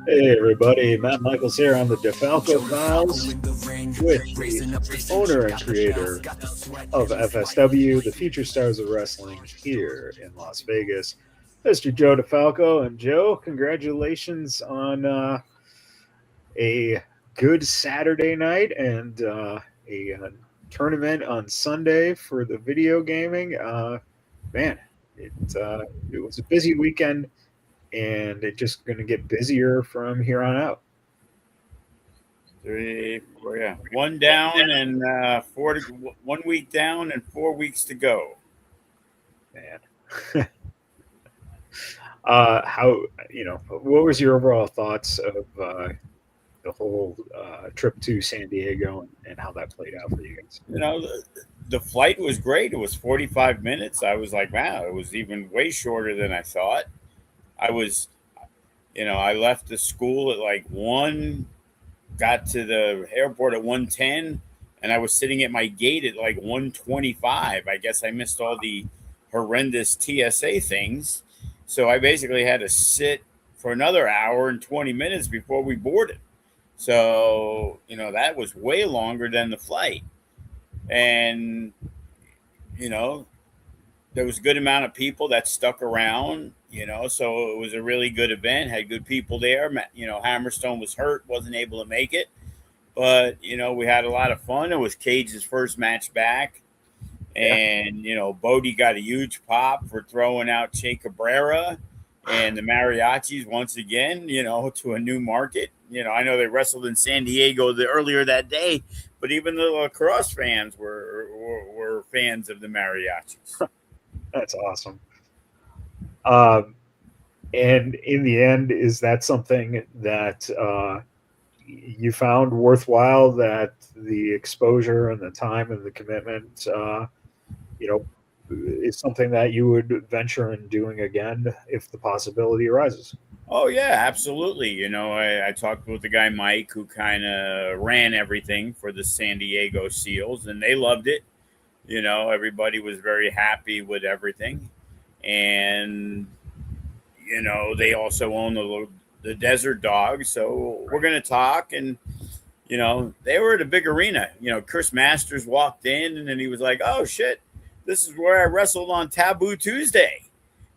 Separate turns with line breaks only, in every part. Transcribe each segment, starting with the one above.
Hey everybody, Matt Michaels here on the DeFalco Files with the owner and creator of FSW, the Future Stars of Wrestling here in Las Vegas, Mr. Joe DeFalco. And Joe, congratulations on a good Saturday night and a tournament on Sunday for the video gaming. Man, it, it was a busy weekend and it's just going to get busier from here on out.
Three, four, yeah. One down and 1 week down and 4 weeks to go.
Man. How, what was your overall thoughts of the whole trip to San Diego and how that played out for you guys?
The flight was great. It was 45 minutes. I was like, wow, it was even way shorter than I thought. I left the school at like 1, got to the airport at 1:10, and I was sitting at my gate at like 1:25. I guess I missed all the horrendous TSA things. So I basically had to sit for another hour and 20 minutes before we boarded. So, that was way longer than the flight. And, you know, there was a good amount of people that stuck around, so it was a really good event, had good people there. Hammerstone was hurt, wasn't able to make it, but we had a lot of fun. It was Cage's first match back, and Bodie got a huge pop for throwing out Che Cabrera and the mariachis once again, to a new market. I know they wrestled in San Diego earlier that day, but even the lacrosse fans were fans of the mariachis.
That's awesome. And in the end, is that something that you found worthwhile, that the exposure and the time and the commitment, is something that you would venture in doing again if the possibility arises?
Oh yeah, absolutely. I talked with the guy Mike, who kind of ran everything for the San Diego Seals, and they loved it. Everybody was very happy with everything, and they also own the Desert Dog, so we're gonna talk. And they were at a big arena. Chris Masters walked in, and then he was like, "Oh shit, this is where I wrestled on Taboo Tuesday."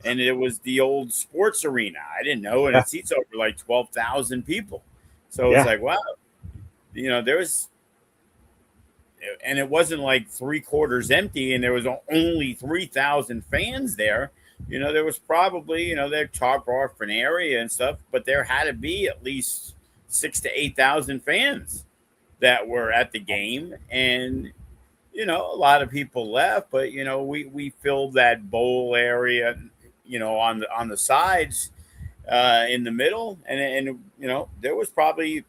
And it was the old sports arena. I didn't know, and it seats over like 12,000 people. So it's like, wow, there was, and it wasn't like 3/4 empty, and there was only 3,000 fans there. There was probably, they're top off an area and stuff, but there had to be at least 6,000 to 8,000 fans that were at the game. And a lot of people left, but we filled that bowl area, on the sides, in the middle, and there was probably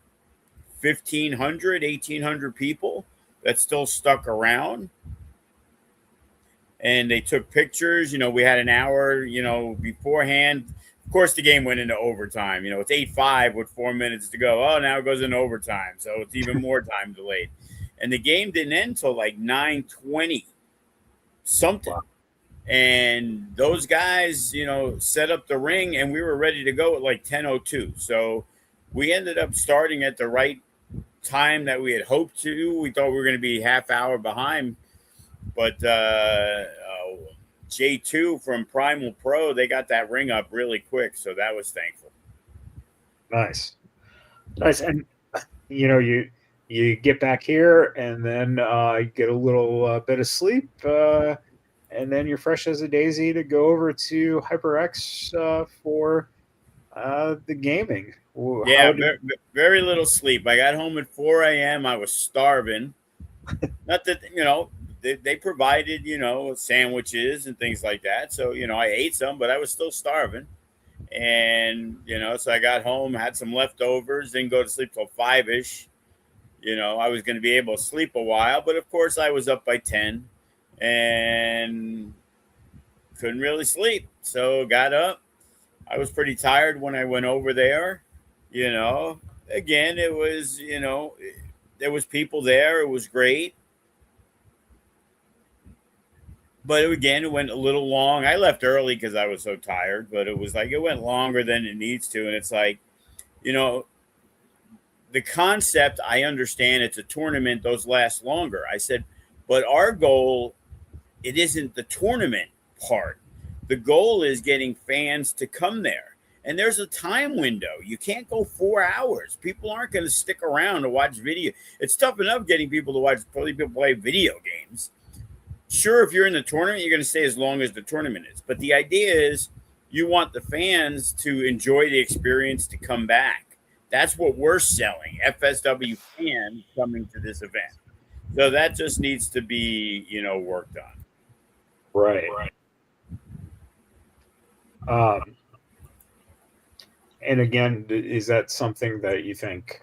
1,500, 1,800 people that still stuck around, and they took pictures. We had an hour, beforehand. Of course, the game went into overtime. It's 8-5 with 4 minutes to go. Oh, now it goes into overtime, so it's even more time delayed. And the game didn't end until like 9:20 something. Wow. And those guys, set up the ring, and we were ready to go at like 10:02. So we ended up starting at the right time that we had hoped to. We thought we were going to be half hour behind, but J2 from Primal Pro, they got that ring up really quick, so that was thankful.
Nice. And you get back here, and then you get a little bit of sleep, and then you're fresh as a daisy to go over to HyperX for the gaming.
Yeah, very little sleep. I got home at 4 a.m. I was starving. Not that, they provided, sandwiches and things like that. So, I ate some, but I was still starving. And, so I got home, had some leftovers, didn't go to sleep till 5-ish. I was going to be able to sleep a while, but of course I was up by 10 and couldn't really sleep. So got up. I was pretty tired when I went over there. Again, it was, there was people there. It was great. But again, it went a little long. I left early because I was so tired, but it was like it went longer than it needs to. And it's like, you know, the concept, I understand it's a tournament, those last longer. I said, but our goal, it isn't the tournament part. The goal is getting fans to come there. And there's a time window. You can't go 4 hours. People aren't going to stick around to watch video. It's tough enough getting people to watch people play video games. Sure, if you're in the tournament, you're going to stay as long as the tournament is. But the idea is you want the fans to enjoy the experience, to come back. That's what we're selling, FSW fans coming to this event. So that just needs to be, worked on.
Right. And again, is that something that you think,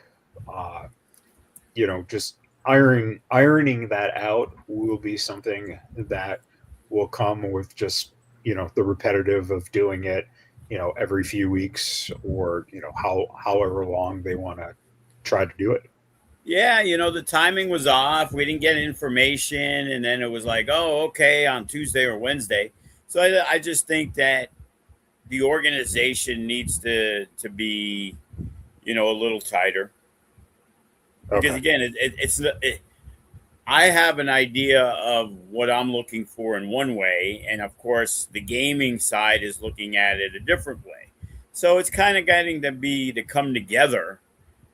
just ironing that out will be something that will come with just, the repetitive of doing it, every few weeks, or, however long they want to try to do it?
Yeah, the timing was off. We didn't get information. And then it was like, oh, okay, on Tuesday or Wednesday. So I just think that the organization needs to be, a little tighter. Because again, I have an idea of what I'm looking for in one way, and of course, the gaming side is looking at it a different way. So it's kind of getting to come together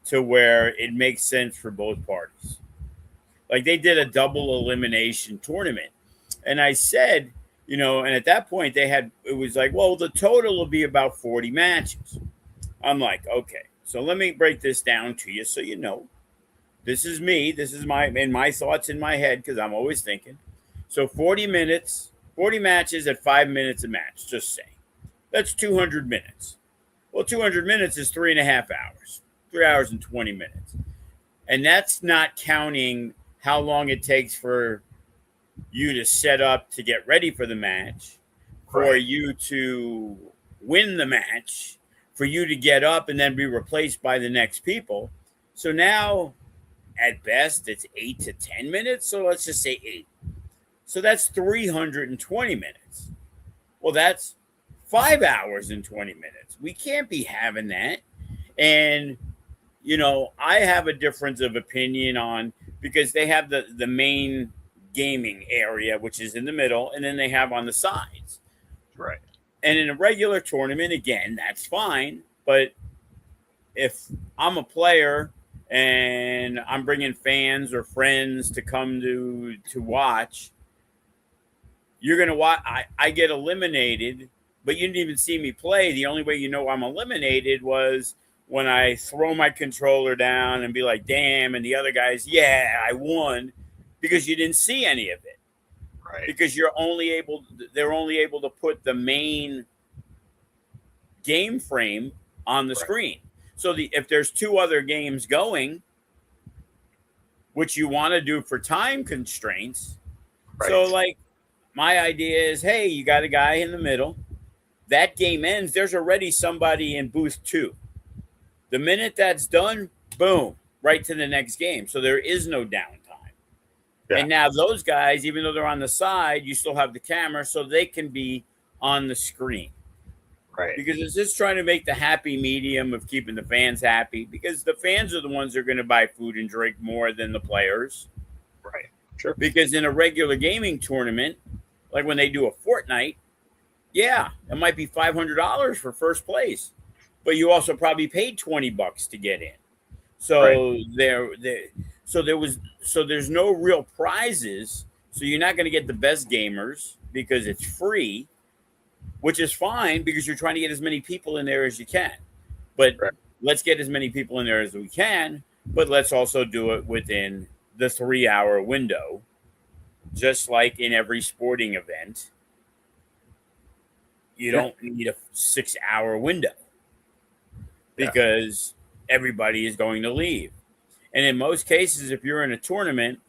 to where it makes sense for both parties. Like they did a double elimination tournament, and I said, and at that point it was like, well, the total will be about 40 matches. I'm like, okay, so let me break this down to you so you know. This is me. This is my thoughts in my head, because I'm always thinking. So 40 minutes, 40 matches at 5 minutes a match, just say. That's 200 minutes. Well, 200 minutes is 3.5 hours, 3 hours and 20 minutes. And that's not counting how long it takes for you to set up to get ready for the match, for you to win the match, for you to get up and then be replaced by the next people. So now, at best, it's 8 to 10 minutes. So let's just say 8. So that's 320 minutes. Well, that's 5 hours and 20 minutes. We can't be having that. And, I have a difference of opinion on, because they have the main gaming area, which is in the middle, and then they have on the sides.
Right.
And in a regular tournament, again, that's fine. But if I'm a player and I'm bringing fans or friends to come to watch, you're going to watch. I get eliminated, but you didn't even see me play. The only way you know I'm eliminated was when I throw my controller down and be like, damn, and the other guys, yeah, I won, because you didn't see any of it.
Right.
Because they're only able to put the main game frame on the screen. So if there's 2 other games going, which you want to do for time constraints. Right. So like my idea is, hey, you got a guy in the middle. That game ends. There's already somebody in booth 2. The minute that's done, boom, right to the next game. So there is no downtime. Yeah. And now those guys, even though they're on the side, you still have the camera, so they can be on the screen.
Right.
Because it's just trying to make the happy medium of keeping the fans happy, because the fans are the ones that are going to buy food and drink more than the players.
Right. Sure.
Because in a regular gaming tournament, like when they do a Fortnite, yeah, it might be $500 for first place, but you also probably paid $20 to get in. So there's no real prizes. So you're not going to get the best gamers because it's free, which is fine because you're trying to get as many people in there as you can. But let's get as many people in there as we can, but let's also do it within the 3-hour window, just like in every sporting event. You don't need a 6-hour window because everybody is going to leave. And in most cases, if you're in a tournament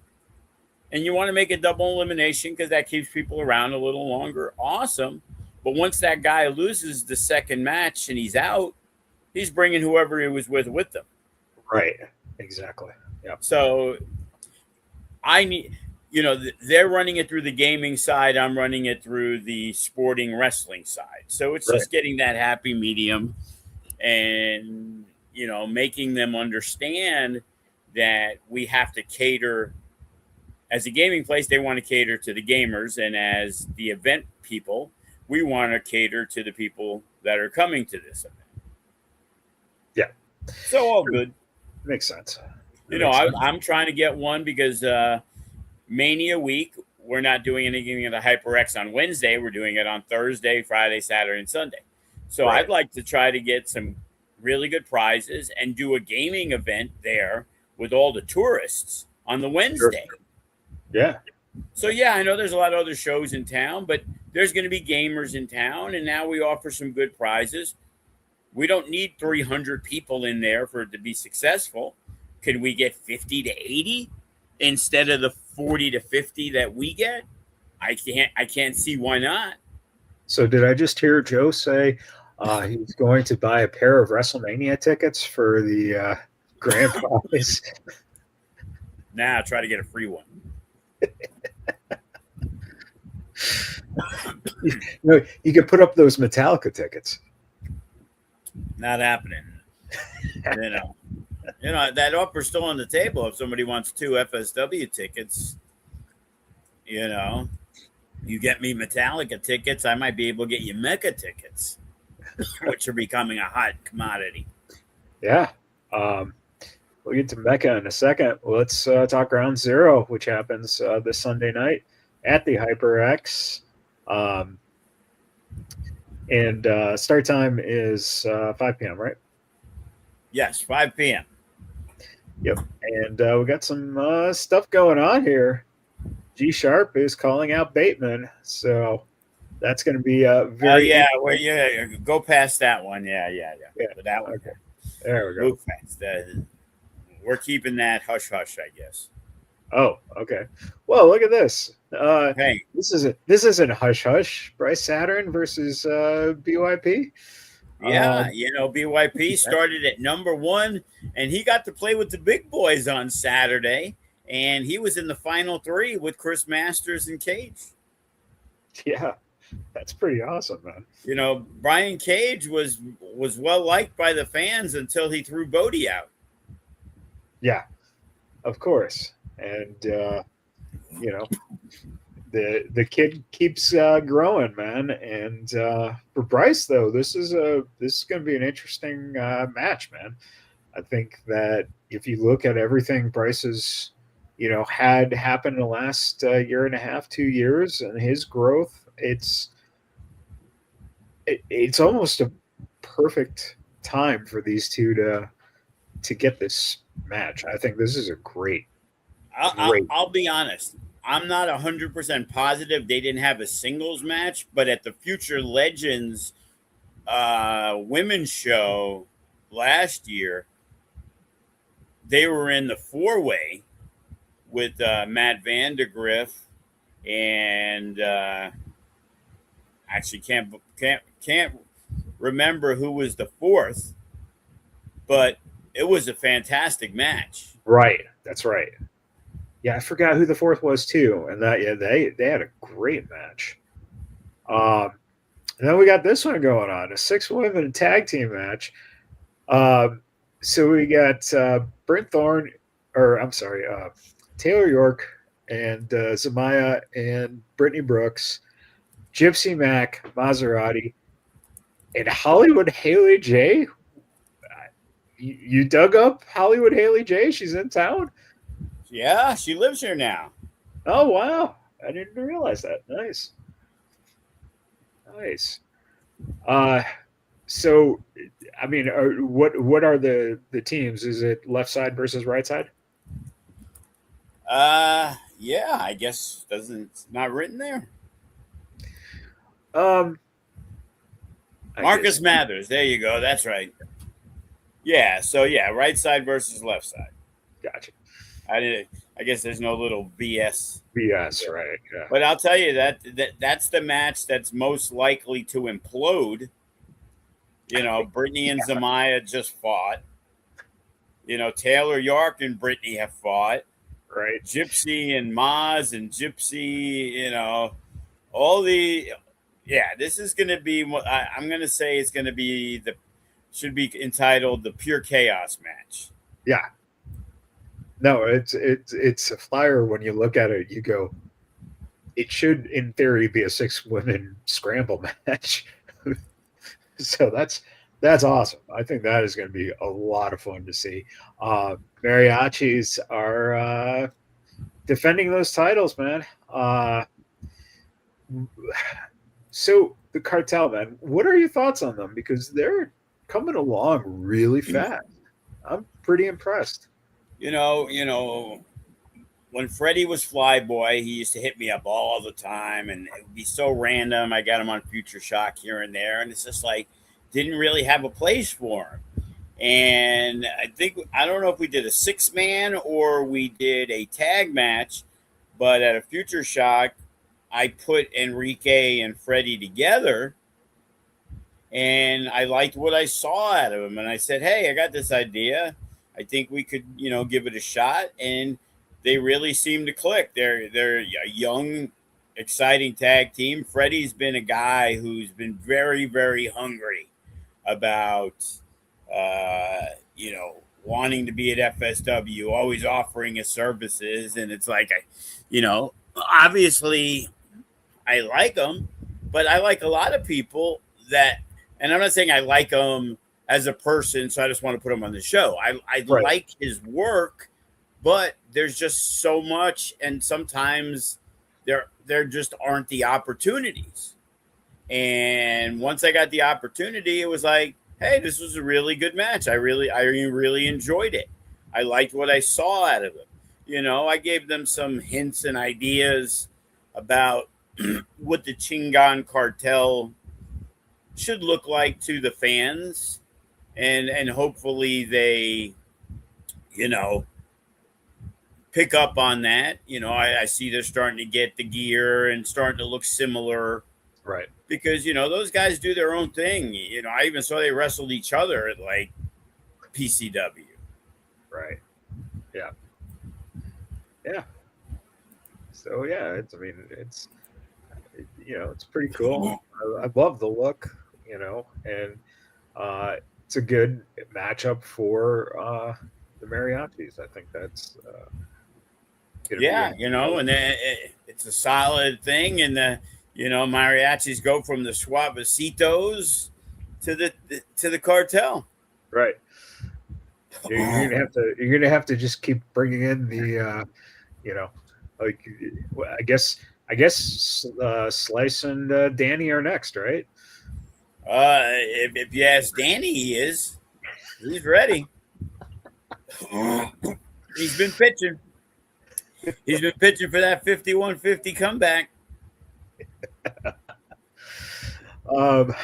and you want to make a double elimination because that keeps people around a little longer, awesome. But once that guy loses the second match and he's out, he's bringing whoever he was with them.
Right. Exactly. Yeah.
So I need, they're running it through the gaming side. I'm running it through the sporting wrestling side. So it's just getting that happy medium. And making them understand that we have to cater. As a gaming place, they want to cater to the gamers, and as the event people, we want to cater to the people that are coming to this event.
Yeah.
So all good.
Makes sense.
I'm trying to get one because Mania week, we're not doing anything at the HyperX on Wednesday. We're doing it on Thursday, Friday, Saturday, and Sunday. So
Right.
I'd like to try to get some really good prizes and do a gaming event there with all the tourists on the Wednesday.
Sure. Yeah.
So, yeah, I know there's a lot of other shows in town, but there's going to be gamers in town, and now we offer some good prizes. We don't need 300 people in there for it to be successful. Can we get 50 to 80 instead of the 40 to 50 that we get? I can't see why not.
So did I just hear Joe say he's going to buy a pair of WrestleMania tickets for the grand prize?
Nah, try to get a free one.
You could put up those Metallica tickets.
Not happening. That offer's still on the table. If somebody wants 2 FSW tickets, you get me Metallica tickets, I might be able to get you Mecca tickets, which are becoming a hot commodity.
Yeah. We'll get to Mecca in a second. Let's talk Ground Zero, which happens this Sunday night at the HyperX. And start time is 5 p.m., right?
Yes, 5 p.m.
Yep. And we got some stuff going on here. G Sharp is calling out Bateman. So that's going to be very.
Go past that one. Yeah. But that one.
Okay. There we go.
Go past that. We're keeping that hush hush, I guess.
Oh, okay. Well, look at this.
Hey,
this isn't hush hush. Bryce Saturn versus BYP.
Yeah, BYP started at number 1, and he got to play with the big boys on Saturday, and he was in the final 3 with Chris Masters and Cage.
Yeah, that's pretty awesome, man.
Brian Cage was well liked by the fans until he threw Bodie out.
Yeah, of course, and the kid keeps growing, man. And for Bryce, though, this is going to be an interesting match, man. I think that if you look at everything Bryce has, had happen in the last year and a half, 2 years, and his growth, it's almost a perfect time for these two to get this match. I think this is a great.
I'll be honest. I'm not 100% positive they didn't have a singles match, but at the Future Legends women's show last year, they were in the 4-way with Matt Vandegrift and actually can't remember who was the 4th, but it was a fantastic match.
Right, that's right. Yeah, I forgot who the 4th was too, and they had a great match. And then we got this one going on, a 6-women tag team match. So we got Brent Thorne, Taylor York and Zamaya and Brittany Brooks, Gypsy Mac, Maserati, and Hollywood Haley J. You dug up Hollywood Haley J? She's in town?
Yeah, she lives here now.
Oh, wow. I didn't realize that. Nice. So, I mean, what are the teams? Is it left side versus right side?
Yeah, I guess it's not written there. Marcus Mathers. There you go. That's right. Yeah. So right side versus left side.
Gotcha.
I guess there's no little BS.
BS, right? Yeah.
But I'll tell you that's the match that's most likely to implode. Brittany and Zamaya just fought. Taylor York and Brittany have fought.
Right.
Gypsy and Maz and Gypsy, this is going to be what I'm going to say. It's going to be should be entitled the Pure Chaos match.
Yeah. No, it's a flyer. When you look at it, you go, it should, in theory, be a 6-women scramble match. So that's awesome. I think that is going to be a lot of fun to see. Mariachis are defending those titles, man. So the Cartel, man, what are your thoughts on them? Because they're coming along really fast. I'm pretty impressed.
You know, when Freddie was Flyboy, he used to hit me up all the time, and it would be so random. I got him on Future Shock here and there, and it's just like didn't really have a place for him. And I don't know if we did a 6-man or we did a tag match, but at a Future Shock, I put Enrique and Freddie together, and I liked what I saw out of him. And I said, "Hey, I got this idea. I think we could, give it a shot." And they really seem to click. They're a young, exciting tag team. Freddie's been a guy who's been very, very hungry about, wanting to be at FSW, always offering his services. And it's like, obviously I like him, but I like a lot of people and I'm not saying I like him as a person, so I just want to put him on the show. I
Right.
like his work, but there's just so much, and sometimes there just aren't the opportunities. And once I got the opportunity, it was like, hey, this was a really good match. I really enjoyed it. I liked what I saw out of it. I gave them some hints and ideas about what the Chingon Cartel should look like to the fans, and hopefully they, pick up on that. I see they're starting to get the gear and starting to look similar.
Right.
Because, those guys do their own thing. I even saw they wrestled each other at like PCW.
Right. Yeah. Yeah. So yeah, it's pretty cool. I love the look, and it's a good matchup for the Mariachis. I think that's
Yeah, and then it's a solid thing, and the mariachis go from the Suavecitos to the Cartel.
Right. You're gonna have to just keep bringing in the like I guess Slice and Danny are next, right?
If you ask Danny, he's ready. He's been pitching. He's been pitching for that 51-50 comeback.
And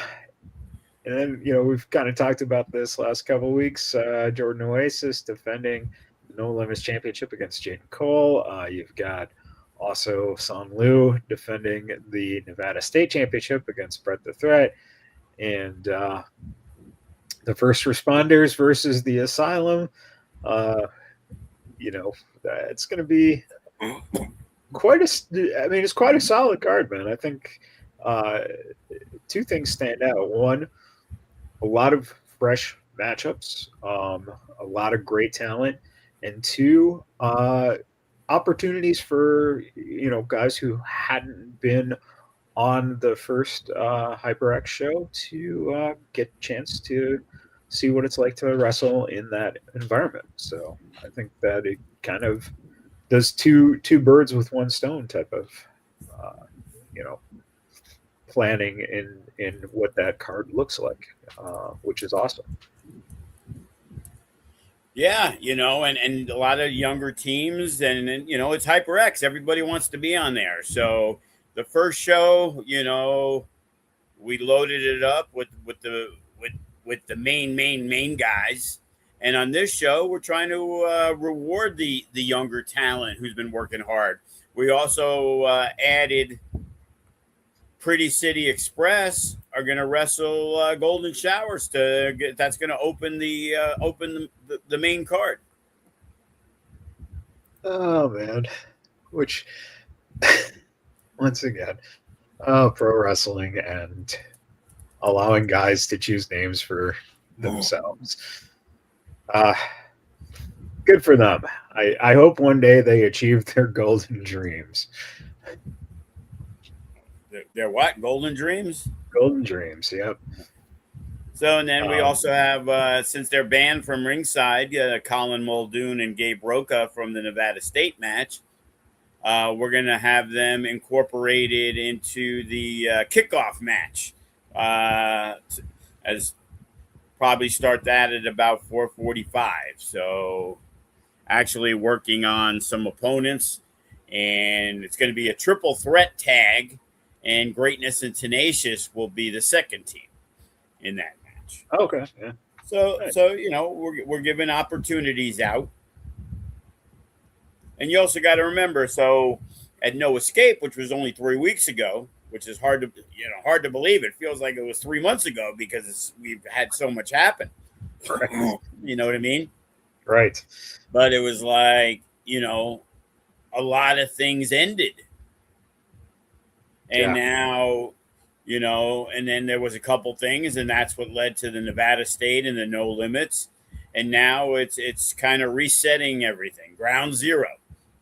then, we've kind of talked about this last couple of weeks. Jordan Oasis defending the No Limits Championship against Jaden Cole. You've got also Son Liu defending the Nevada State Championship against Brett the Threat. And the First Responders versus the Asylum. It's going to be it's quite a solid card, man. I think two things stand out. One, a lot of fresh matchups, a lot of great talent, and two, opportunities for guys who hadn't been on the first HyperX show to get a chance to see what it's like to wrestle in that environment. So I think that it kind of does two birds with one stone type of planning in what that card looks like, which is awesome.
Yeah, and a lot of younger teams, and it's HyperX. Everybody wants to be on there. So the first show, we loaded it up with the main guys, and on this show, we're trying to reward the younger talent who's been working hard. We also added Pretty City Express are going to wrestle Golden Showers that's going to open the main card.
Oh man, which once again, pro wrestling and allowing guys to choose names for themselves. Good for them. I hope one day they achieve their golden dreams.
They're what? Golden Dreams?
Golden dreams, yep.
So, and then we also have, since they're banned from ringside, Colin Muldoon and Gabe Roca from the Nevada State match, we're going to have them incorporated into the kickoff match. As probably start that at about 4:45. So, actually working on some opponents, and it's going to be a triple threat tag, and Greatness and Tenacious will be the second team in that match.
Okay. Yeah.
So we're giving opportunities out, and you also got to remember. So at No Escape, which was only 3 weeks ago, which is hard to believe. It feels like it was 3 months ago because we've had so much happen.
Right.
You know what I mean?
Right.
But it was like, a lot of things ended. And now, and then there was a couple things, and that's what led to the Nevada State and the No Limits. And now it's kind of resetting everything. Ground zero.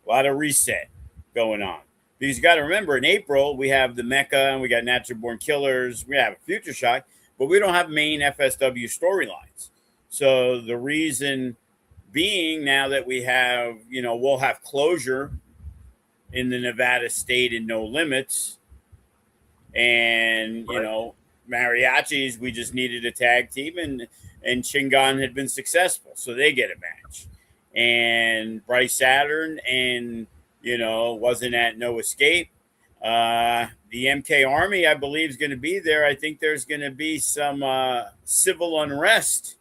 A lot of reset going on. Because you got to remember, in April, we have the Mecca, and we got Natural Born Killers. We have a Future Shock, but we don't have main FSW storylines. So the reason being, now that we have, we'll have closure in the Nevada State and No Limits. And, mariachis, we just needed a tag team, and Shingon had been successful. So they get a match. And Bryce Saturn and, wasn't at No Escape. The MK Army, I believe, is going to be there. I think there's going to be some civil unrest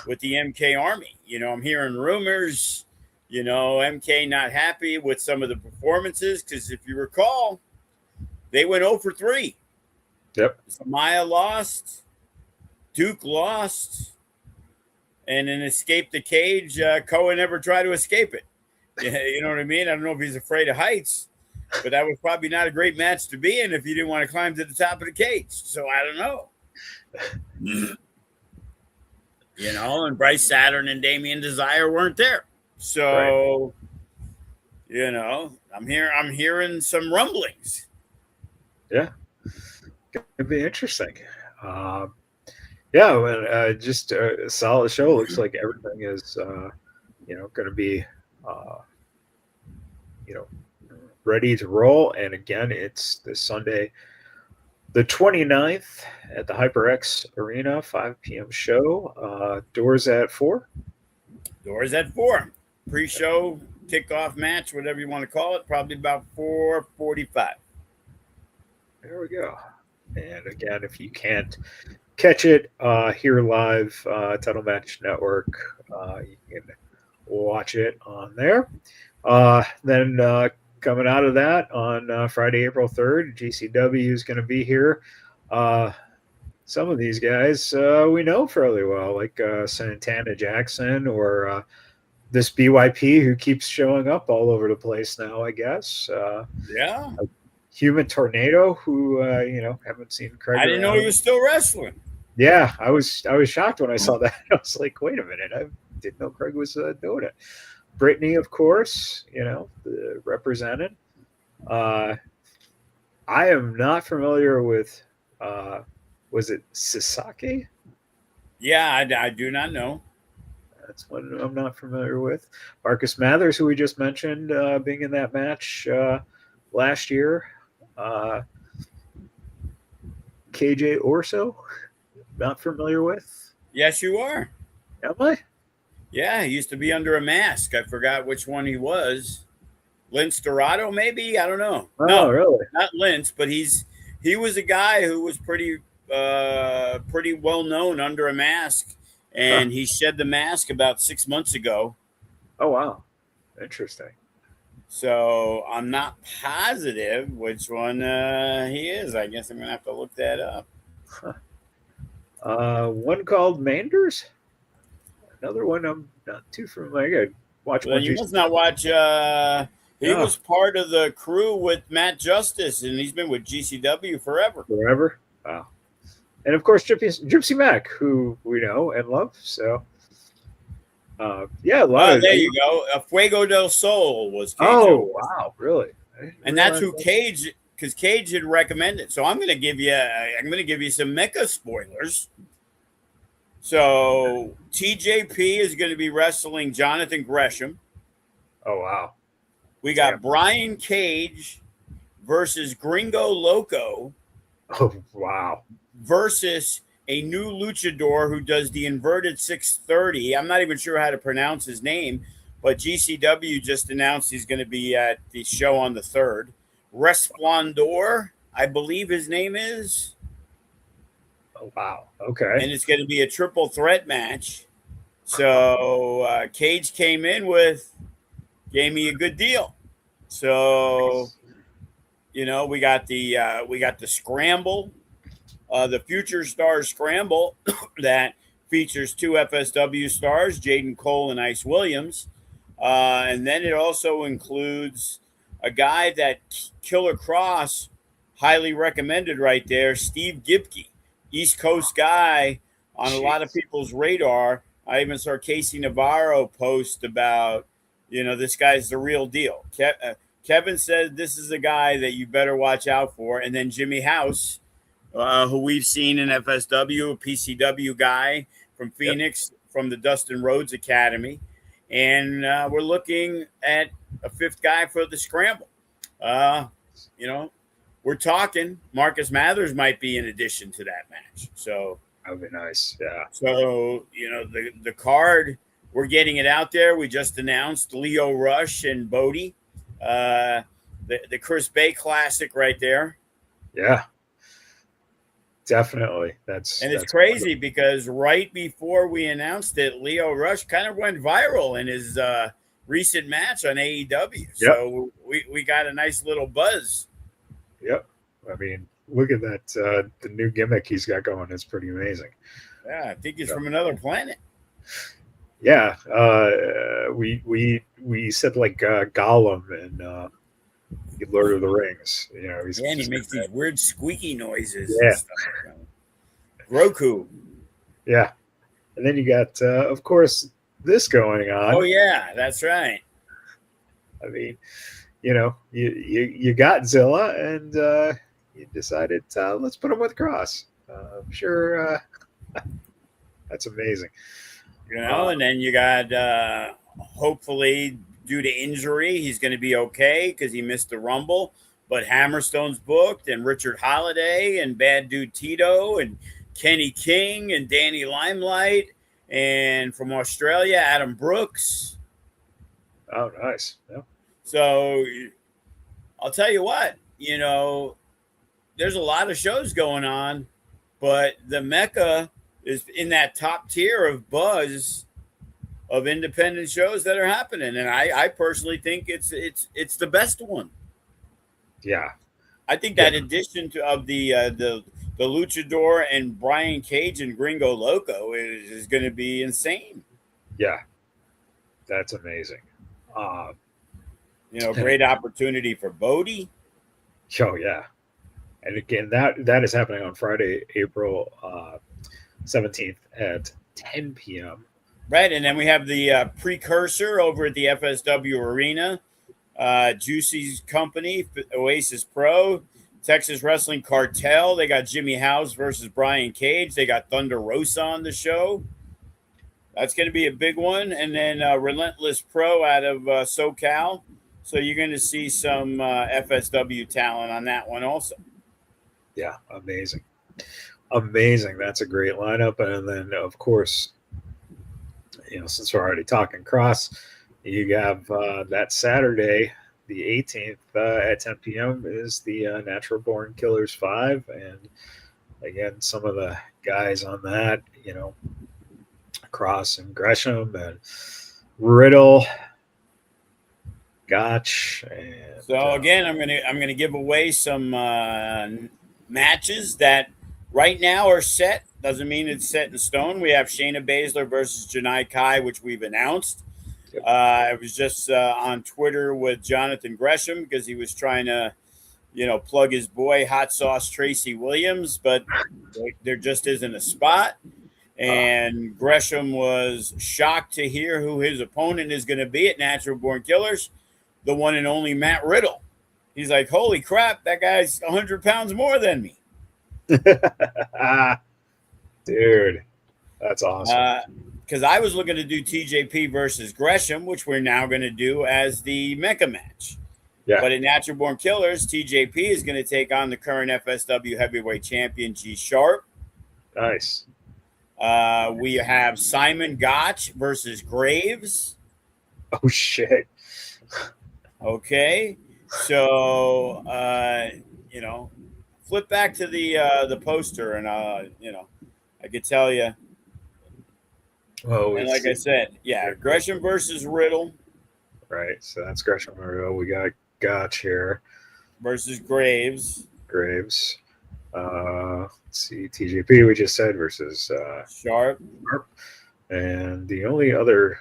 with the MK Army. I'm hearing rumors, MK not happy with some of the performances, because if you recall, they went 0 for 3.
Yep.
Samaya lost, Duke lost, and in Escape the Cage, Cohen never tried to escape it. You know what I mean? I don't know if he's afraid of heights, but that was probably not a great match to be in if you didn't want to climb to the top of the cage. So I don't know. And Bryce Saturn and Damien Desire weren't there. So, right. I'm hearing some rumblings.
Yeah. It'd be interesting. Just a solid show. Looks like everything is, going to be, ready to roll. And again, it's this Sunday, the 29th at the HyperX Arena, 5 p.m. show. Doors at 4.
Doors at 4. Pre-show, kickoff match, whatever you want to call it, probably about 4:45.
There we go. And again, if you can't catch it here live, Title Match Network, you can watch it on there. Then coming out of that on Friday, April 3rd, GCW is going to be here. Some of these guys we know fairly well, like Santana Jackson or this BYP who keeps showing up all over the place now, I guess. Human Tornado, who haven't seen Craig.
I didn't know he was still wrestling.
Yeah, I was shocked when I saw that. I was like, wait a minute, I didn't know Craig was doing it. Brittany, of course, represented. I am not familiar with. Was it Sasaki?
Yeah, I do not know.
That's one I'm not familiar with. Marcus Mathers, who we just mentioned, being in that match last year. KJ Orso, not familiar with.
Yes, you are.
Am I?
Yeah, he used to be under a mask. I forgot which one he was. Lince Dorado, maybe? I don't know.
Oh,
no,
really?
Not Lince, but he was a guy who was pretty well known under a mask, and he shed the mask about 6 months ago.
Oh, wow. Interesting.
So I'm not positive which one he is. I guess I'm going to have to look that up.
One called Manders. Another one I'm not too familiar. Watch.
Well, you must not watch. He was part of the crew with Matt Justice, and he's been with GCW forever.
Forever? Wow. And of course, Gypsy Mac, who we know and love. So, yeah, a lot
Oh,
of.
there you go. Fuego del Sol was Cage.
Oh, wow, really?
And that's who Cage, because Cage had recommended. So I'm going to give you some mecha spoilers. So TJP is going to be wrestling Jonathan Gresham.
Oh, wow.
We got Brian Cage versus Gringo Loco.
Oh, wow.
Versus a new luchador who does the inverted 630. I'm not even sure how to pronounce his name, but GCW just announced he's going to be at the show on the 3rd. Resplendor, I believe his name is.
Oh, wow. Okay.
And it's going to be a triple threat match. So Cage came in gave me a good deal. So, you know, we got the scramble. The Future Stars Scramble that features 2 FSW stars, Jaden Cole and Ice Williams. And then it also includes a guy that Killer Cross highly recommended right there, Steve Gibke, East Coast guy on a lot of people's radar. I even saw Casey Navarro post about, you know, this guy's the real deal. Kevin said this is a guy that you better watch out for. And then Jimmy House, who we've seen in FSW, a PCW guy from Phoenix, from the Dustin Rhodes Academy. And we're looking at a 5th guy for the scramble. You know, we're talking Marcus Mathers might be in addition to that match. So
that would be nice. Yeah.
So, you know, the card, we're getting it out there. We just announced Leo Rush and Bodie, the Chris Bay Classic right there.
Yeah. Definitely.
It's crazy because right before we announced it, Leo Rush kind of went viral in his recent match on AEW. Yep. So we got a nice little buzz.
Yep. I mean, look at that. The new gimmick he's got going is pretty amazing.
Yeah, I think he's from another planet.
Yeah. We said like Gollum and Lord of the Rings. You know,
and he makes these weird squeaky noises.
Yeah.
And stuff. Roku.
Yeah. And then you got, of course, this going on.
Oh, yeah, that's right.
I mean, you know, you got Zilla and you decided, let's put him with Cross. I'm sure that's amazing.
You know, and then you got, hopefully, due to injury, he's going to be okay because he missed the Rumble. But Hammerstone's booked, and Richard Holiday, and Bad Dude Tito, and Kenny King, and Danny Limelight, and from Australia, Adam Brooks.
Oh, nice. Yeah.
So I'll tell you what, you know, there's a lot of shows going on, but the Mecca is in that top tier of buzz of independent shows that are happening, and I personally think it's the best one.
Yeah,
I think that addition of the Luchador and Brian Cage and Gringo Loco is going to be insane.
Yeah, that's amazing.
You know, great opportunity for Bodie.
Oh yeah, and again that is happening on Friday, April 17th at 10 p.m.
Right, and then we have the precursor over at the FSW Arena, Juicy's company, Oasis Pro, Texas Wrestling Cartel. They got Jimmy House versus Brian Cage. They got Thunder Rosa on the show. That's going to be a big one. And then Relentless Pro out of SoCal. So you're going to see some FSW talent on that one also.
Yeah, amazing. Amazing. That's a great lineup. And then, of course, you know, since we're already talking Cross, you have that Saturday, the 18th at 10 p.m. is the Natural Born Killers 5. And again, some of the guys on that, you know, Cross and Gresham and Riddle, Gotch. And,
so again, I'm gonna give away some matches that right now are set. Doesn't mean it's set in stone. We have Shayna Baszler versus Janai Kai, which we've announced. Yep. I was just on Twitter with Jonathan Gresham because he was trying to plug his boy Hot Sauce Tracy Williams, but there just isn't a spot. And Gresham was shocked to hear who his opponent is going to be at Natural Born Killers, the one and only Matt Riddle. He's like, holy crap, that guy's 100 pounds more than me.
Dude, that's awesome.
Because I was looking to do TJP versus Gresham, which we're now going to do as the Mecca match.
Yeah.
But at Natural Born Killers, TJP is going to take on the current FSW heavyweight champion, G Sharp.
Nice.
We have Simon Gotch versus Graves.
Oh, shit.
Okay. So, flip back to the poster, and, I could tell you.
Oh,
and like I said, yeah, Gresham versus Riddle.
Right. So that's Gresham and Riddle. We got Gotch here.
Versus Graves.
Let's see, TJP we just said versus
Sharp.
And the only other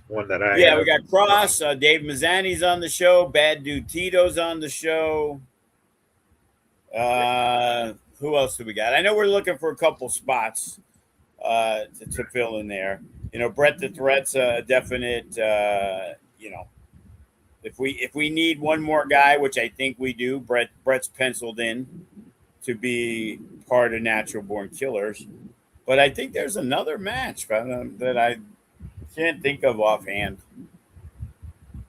one that I
we got Cross. Dave Mazzani's on the show. Bad Dude Tito's on the show. Who else do we got? I know we're looking for a couple spots to fill in there. Brett the Threat's a definite. If we need one more guy, which I think we do, Brett's penciled in to be part of Natural Born Killers. But I think there's another match that I can't think of offhand.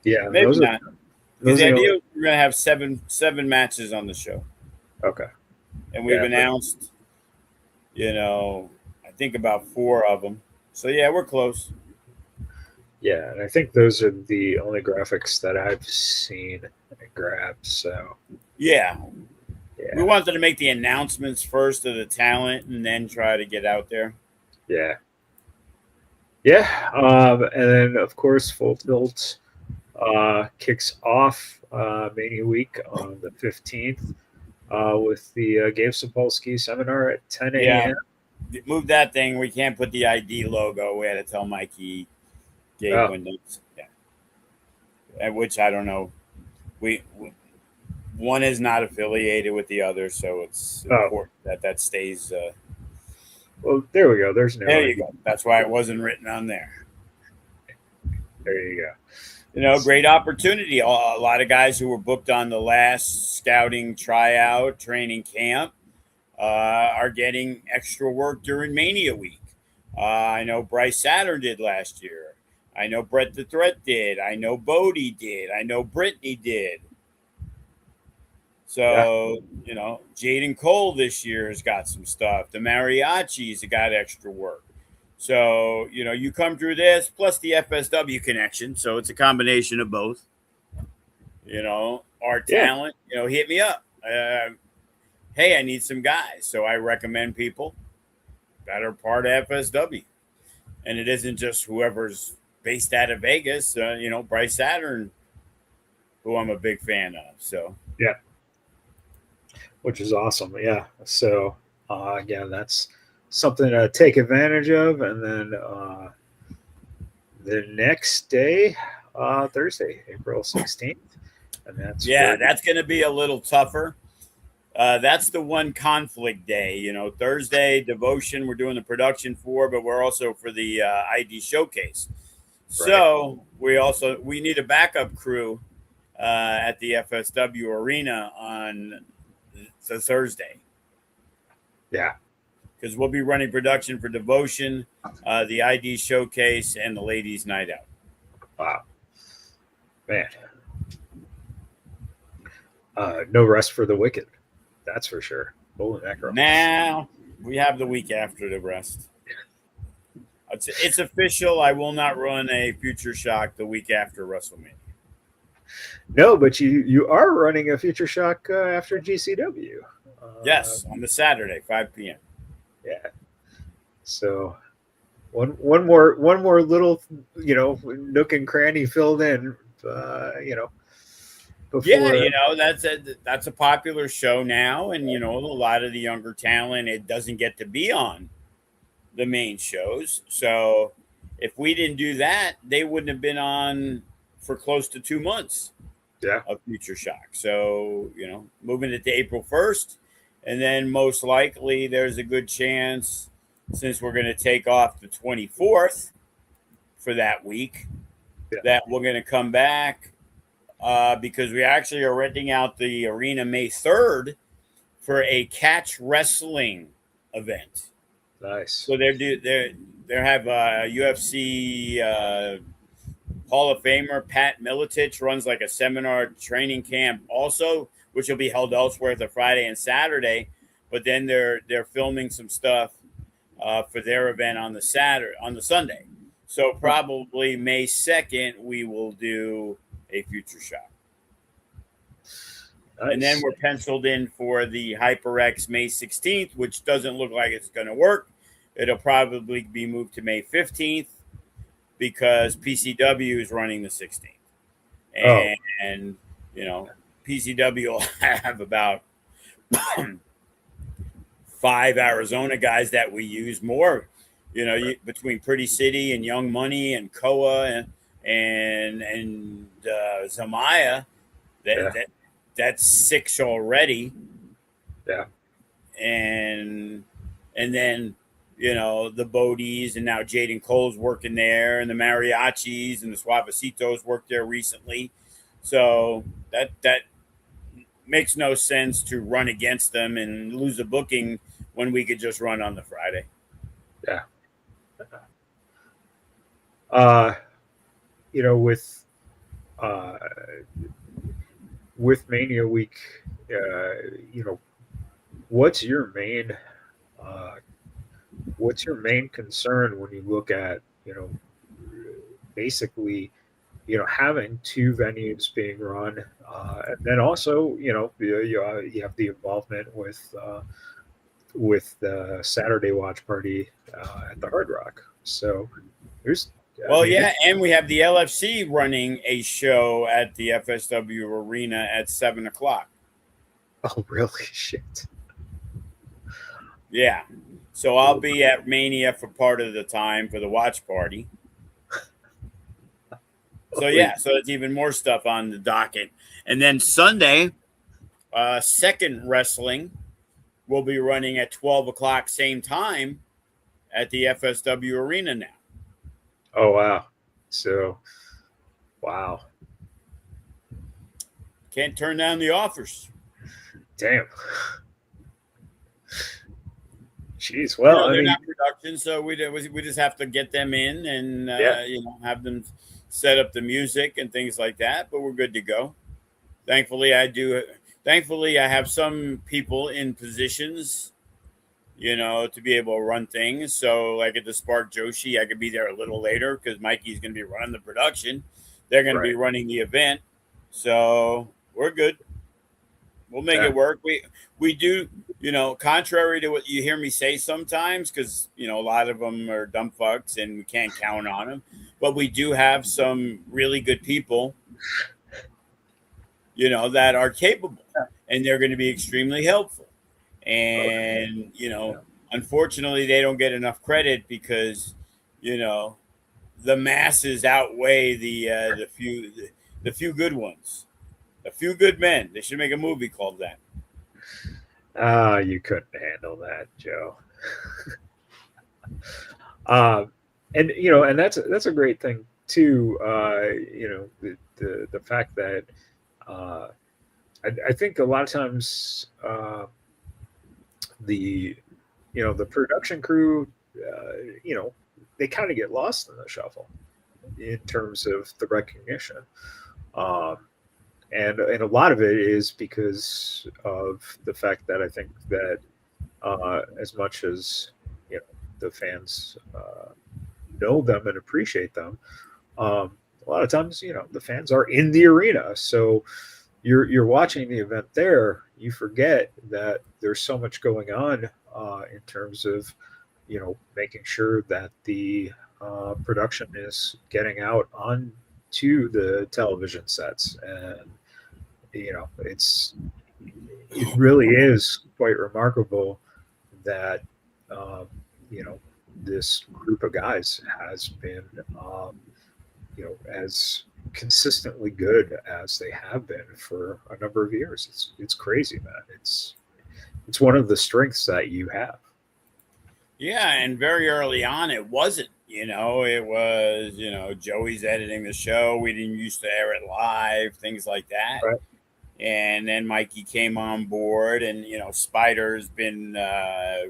Yeah,
maybe not. Because the idea is we're going to have seven matches on the show.
Okay.
And we've announced, I think about 4 of them. So, yeah, we're close.
Yeah, and I think those are the only graphics that I've seen and grabbed. So,
yeah. We wanted to make the announcements first of the talent and then try to get out there.
Yeah. Yeah. And then, of course, Full Tilt kicks off Mania Week on the 15th with the Gabe Sapolsky seminar at 10 a.m.
Yeah. Move that thing. We can't put the ID logo. We had to tell Mikey Gabe Windows. Yeah. Which I don't know. We one is not affiliated with the other, so it's important that stays.
Well, there we go. There
you go. That's why it wasn't written on there.
There you go.
Great opportunity. A lot of guys who were booked on the last scouting tryout training camp are getting extra work during Mania Week. I know Bryce Saturn did last year. I know Brett the Threat did. I know Bodie did. I know Brittany did. So, Jaden Cole this year has got some stuff. The Mariachis have got extra work. So, you come through this plus the FSW connection. So it's a combination of both. Our talent, hit me up. Hey, I need some guys. So I recommend people that are part of FSW. And it isn't just whoever's based out of Vegas, Bryce Saturn, who I'm a big fan of. So,
yeah. Which is awesome. Yeah. So, again, that's something to take advantage of. And then the next day, Thursday, April 16th. And that's
going to be a little tougher. That's the one conflict day. Thursday, Devotion, we're doing the production for, but we're also for the ID showcase. Right. So we need a backup crew at the FSW arena on the Thursday.
Yeah.
Because we'll be running production for Devotion, the ID showcase, and the ladies' night out.
Wow. Man. No rest for the wicked. That's for sure. Holy mackerel.
Now we have the week after the rest. It's official. I will not run a Future Shock the week after WrestleMania.
No, but you are running a Future Shock after GCW.
Yes, on the Saturday, 5 p.m.
Yeah. So one more little nook and cranny filled in. Before.
That's a popular show now, and a lot of the younger talent it doesn't get to be on the main shows. So if we didn't do that, they wouldn't have been on for close to 2 months. of Future Shock. So, moving it to April 1st. And then most likely there's a good chance, since we're going to take off the 24th for that week, that we're going to come back because we actually are renting out the arena May 3rd for a catch wrestling event.
Nice.
So they have a UFC Hall of Famer Pat Miletich runs like a seminar training camp also, which will be held elsewhere the Friday and Saturday. But then they're filming some stuff for their event on the Sunday. So probably May 2nd we will do a Future Shock. Nice. And then we're penciled in for the HyperX May 16th, which doesn't look like it's going to work. It'll probably be moved to May 15th because PCW is running the 16th. And PCW will have about 5 Arizona guys that we use more, between Pretty City and Young Money and Koa and Zamaya. That's 6 already.
Yeah.
And then, the Bodies, and now Jaden Cole's working there, and the Mariachis and the Suavecitos worked there recently. So that makes no sense to run against them and lose a booking when we could just run on the Friday.
Yeah. With Mania Week, what's your main concern when you look at, basically, having 2 venues being run, and then also, you have the involvement with the Saturday watch party at the Hard Rock. So there's.
And we have the LFC running a show at the FSW Arena at 7:00.
Oh, really? Shit.
Yeah. So I'll be at Mania for part of the time for the watch party. So it's even more stuff on the docket. And then Sunday, Second Wrestling will be running at 12:00 same time at the FSW Arena now.
Oh, wow. So, wow.
Can't turn down the offers.
Damn. Jeez. Well,
they're not production, so we just have to get them in and have them set up the music and things like that. But we're good to go. Thankfully, I have some people in positions, to be able to run things. So, like at the Spark Joshi, I could be there a little later because Mikey's going to be running the production. They're going to be running the event. So we're good. We'll make it work. We do, contrary to what you hear me say sometimes, because, a lot of them are dumb fucks and we can't count on them. But we do have some really good people, that are capable, and they're going to be extremely helpful. And, unfortunately, they don't get enough credit because, the masses outweigh the few good ones. A few good men. They should make a movie called that.
You couldn't handle that, Joe. And that's a great thing too. The fact that I think a lot of times the production crew, they kind of get lost in the shuffle in terms of the recognition. And a lot of it is because of the fact that I think that as much as the fans know them and appreciate them, a lot of times the fans are in the arena, so you're watching the event there. You forget that there's so much going on in terms of making sure that the production is getting out on to the television sets, and it really is quite remarkable that this group of guys has been as consistently good as they have been for a number of years. It's crazy, man. It's one of the strengths that you have.
Yeah, and very early on, it wasn't. It was, Joey's editing the show. We didn't used to air it live, things like that.
Right.
And then Mikey came on board, and Spider's been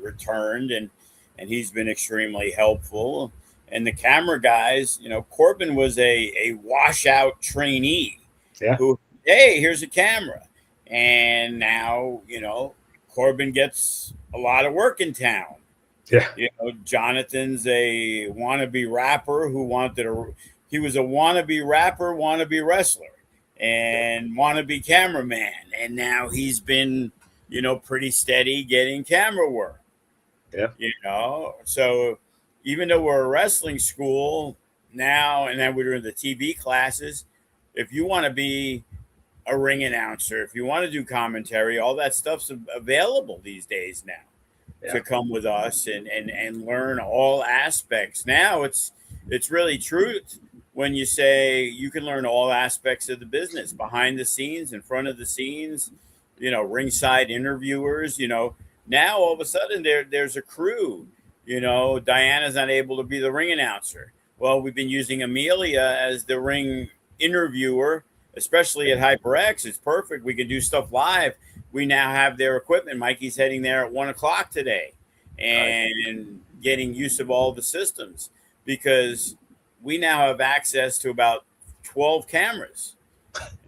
returned, and he's been extremely helpful. And the camera guys, Corbin was a washout trainee.
Yeah.
Who, hey, here's a camera, and now Corbin gets a lot of work in town.
Yeah.
Jonathan's a wannabe rapper he was a wannabe rapper, wannabe wrestler, and wannabe cameraman. And now he's been, pretty steady getting camera work.
Yeah.
So even though we're a wrestling school now, and then we're in the TV classes, if you want to be a ring announcer, if you want to do commentary, all that stuff's available these days now. Yeah. To come with us and learn all aspects. Now it's really true when you say you can learn all aspects of the business, behind the scenes, in front of the scenes, ringside interviewers. Now all of a sudden there's a crew. Diana's not able to be the ring announcer. Well, we've been using Amelia as the ring interviewer, especially at HyperX. It's perfect. We can do stuff live. We now have their equipment. Mikey's heading there at 1:00 today and getting use of all the systems, because we now have access to about 12 cameras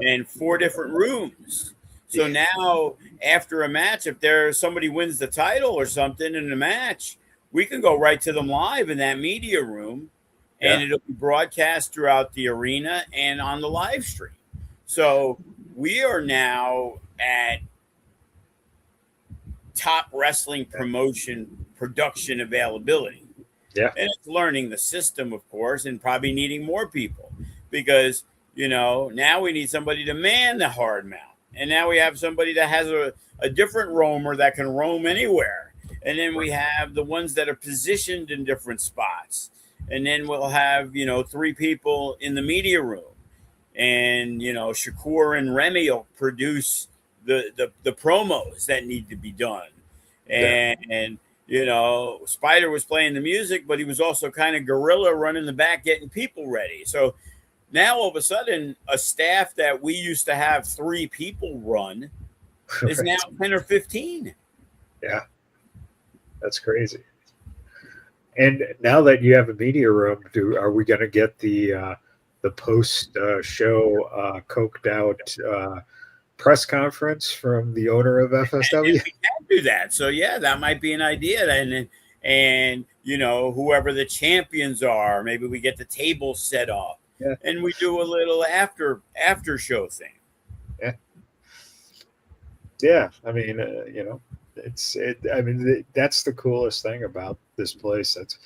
and 4 different rooms. So now after a match, if somebody wins the title or something in a match, we can go right to them live in that media room, and it'll be broadcast throughout the arena and on the live stream. So we are now at top wrestling production availability.
Yeah.
And it's learning the system, of course, and probably needing more people, because, now we need somebody to man the hard mount. And now we have somebody that has a different roamer that can roam anywhere. And then we have the ones that are positioned in different spots. And then we'll have, 3 people in the media room. And, Shakur and Remy will produce the promos that need to be done. And Spider was playing the music, but he was also kind of guerrilla running the back, getting people ready. So now all of a sudden, a staff that we used to have 3 people run is now 10 or 15.
Yeah. That's crazy. And now that you have a media room, are we going to get the post show coked out press conference from the owner of FSW?
We can do that. So that might be an idea. And whoever the champions are, maybe we get the table set up, and we do a little after show thing.
Yeah. Yeah. I mean, that's the coolest thing about this place. That's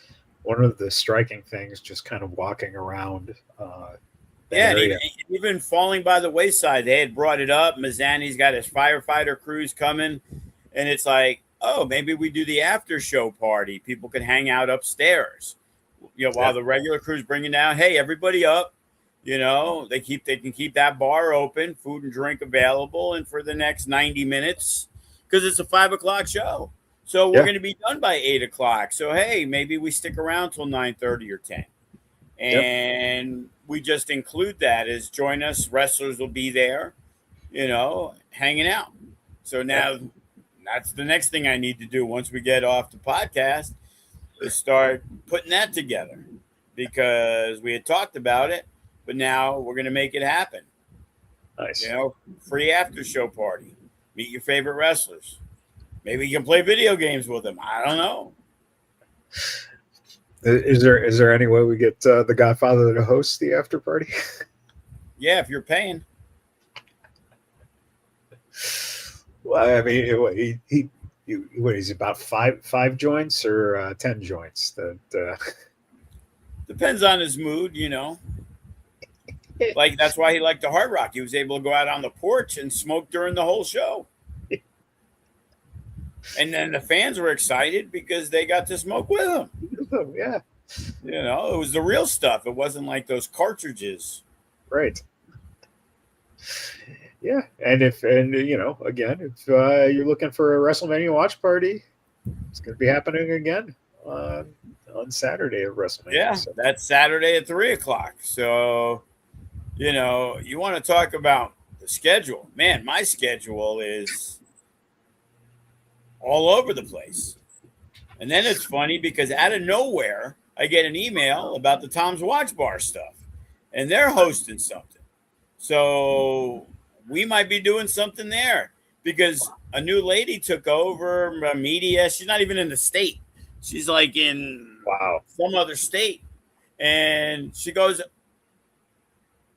one of the striking things, just kind of walking around.
And even falling by the wayside, they had brought it up. Mazzani's got his firefighter crews coming, and it's like, oh, maybe we do the after show party. People can hang out upstairs, while the regular crew's bringing down. Hey, everybody up! They can keep that bar open, food and drink available, and for the next 90 minutes, because it's a 5:00 show, so we're going to be done by 8:00. So hey, maybe we stick around till 9:30 or 10. And we just include that as join us. Wrestlers will be there, hanging out. So now that's the next thing I need to do once we get off the podcast, is start putting that together, because we had talked about it, but now we're going to make it happen.
Nice.
Free after show party. Meet your favorite wrestlers. Maybe you can play video games with them. I don't know.
Is there any way we get the Godfather to host the after party?
Yeah, if you're paying.
Well, I mean, he's about five joints or 10 joints. That
depends on his mood, Like, that's why he liked the Hard Rock. He was able to go out on the porch and smoke during the whole show. And then the fans were excited because they got to smoke with him.
Yeah.
It was the real stuff. It wasn't like those cartridges.
Right. Yeah, and if you're looking for a WrestleMania watch party, it's going to be happening again on Saturday of WrestleMania.
Yeah,
So.
that's Saturday at 3:00. So, you want to talk about the schedule. Man, my schedule is all over the place. And then it's funny because out of nowhere, I get an email about the Tom's Watch Bar stuff, and they're hosting something. So we might be doing something there because a new lady took over media. She's not even in the state. She's like in some other state. And she goes,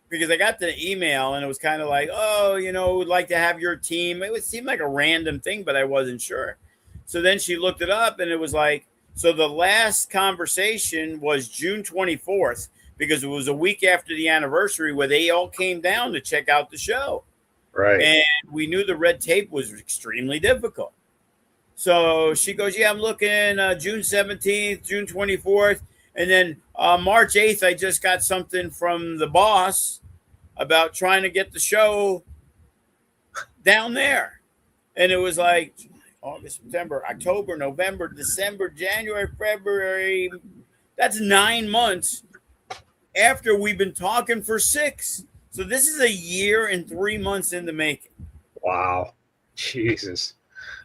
because I got the email and it was kind of like, oh, we'd like to have your team. It would seem like a random thing, but I wasn't sure. So then she looked it up and it was like, so the last conversation was June 24th because it was a week after the anniversary where they all came down to check out the show.
Right.
And we knew the red tape was extremely difficult. So she goes, yeah, I'm looking June 17th, June 24th. And then March 8th, I just got something from the boss about trying to get the show down there. And it was like August, September, October, November, December, January, February. That's 9 months after we've been talking for 6. So this is a year and 3 months in the making.
Wow. Jesus.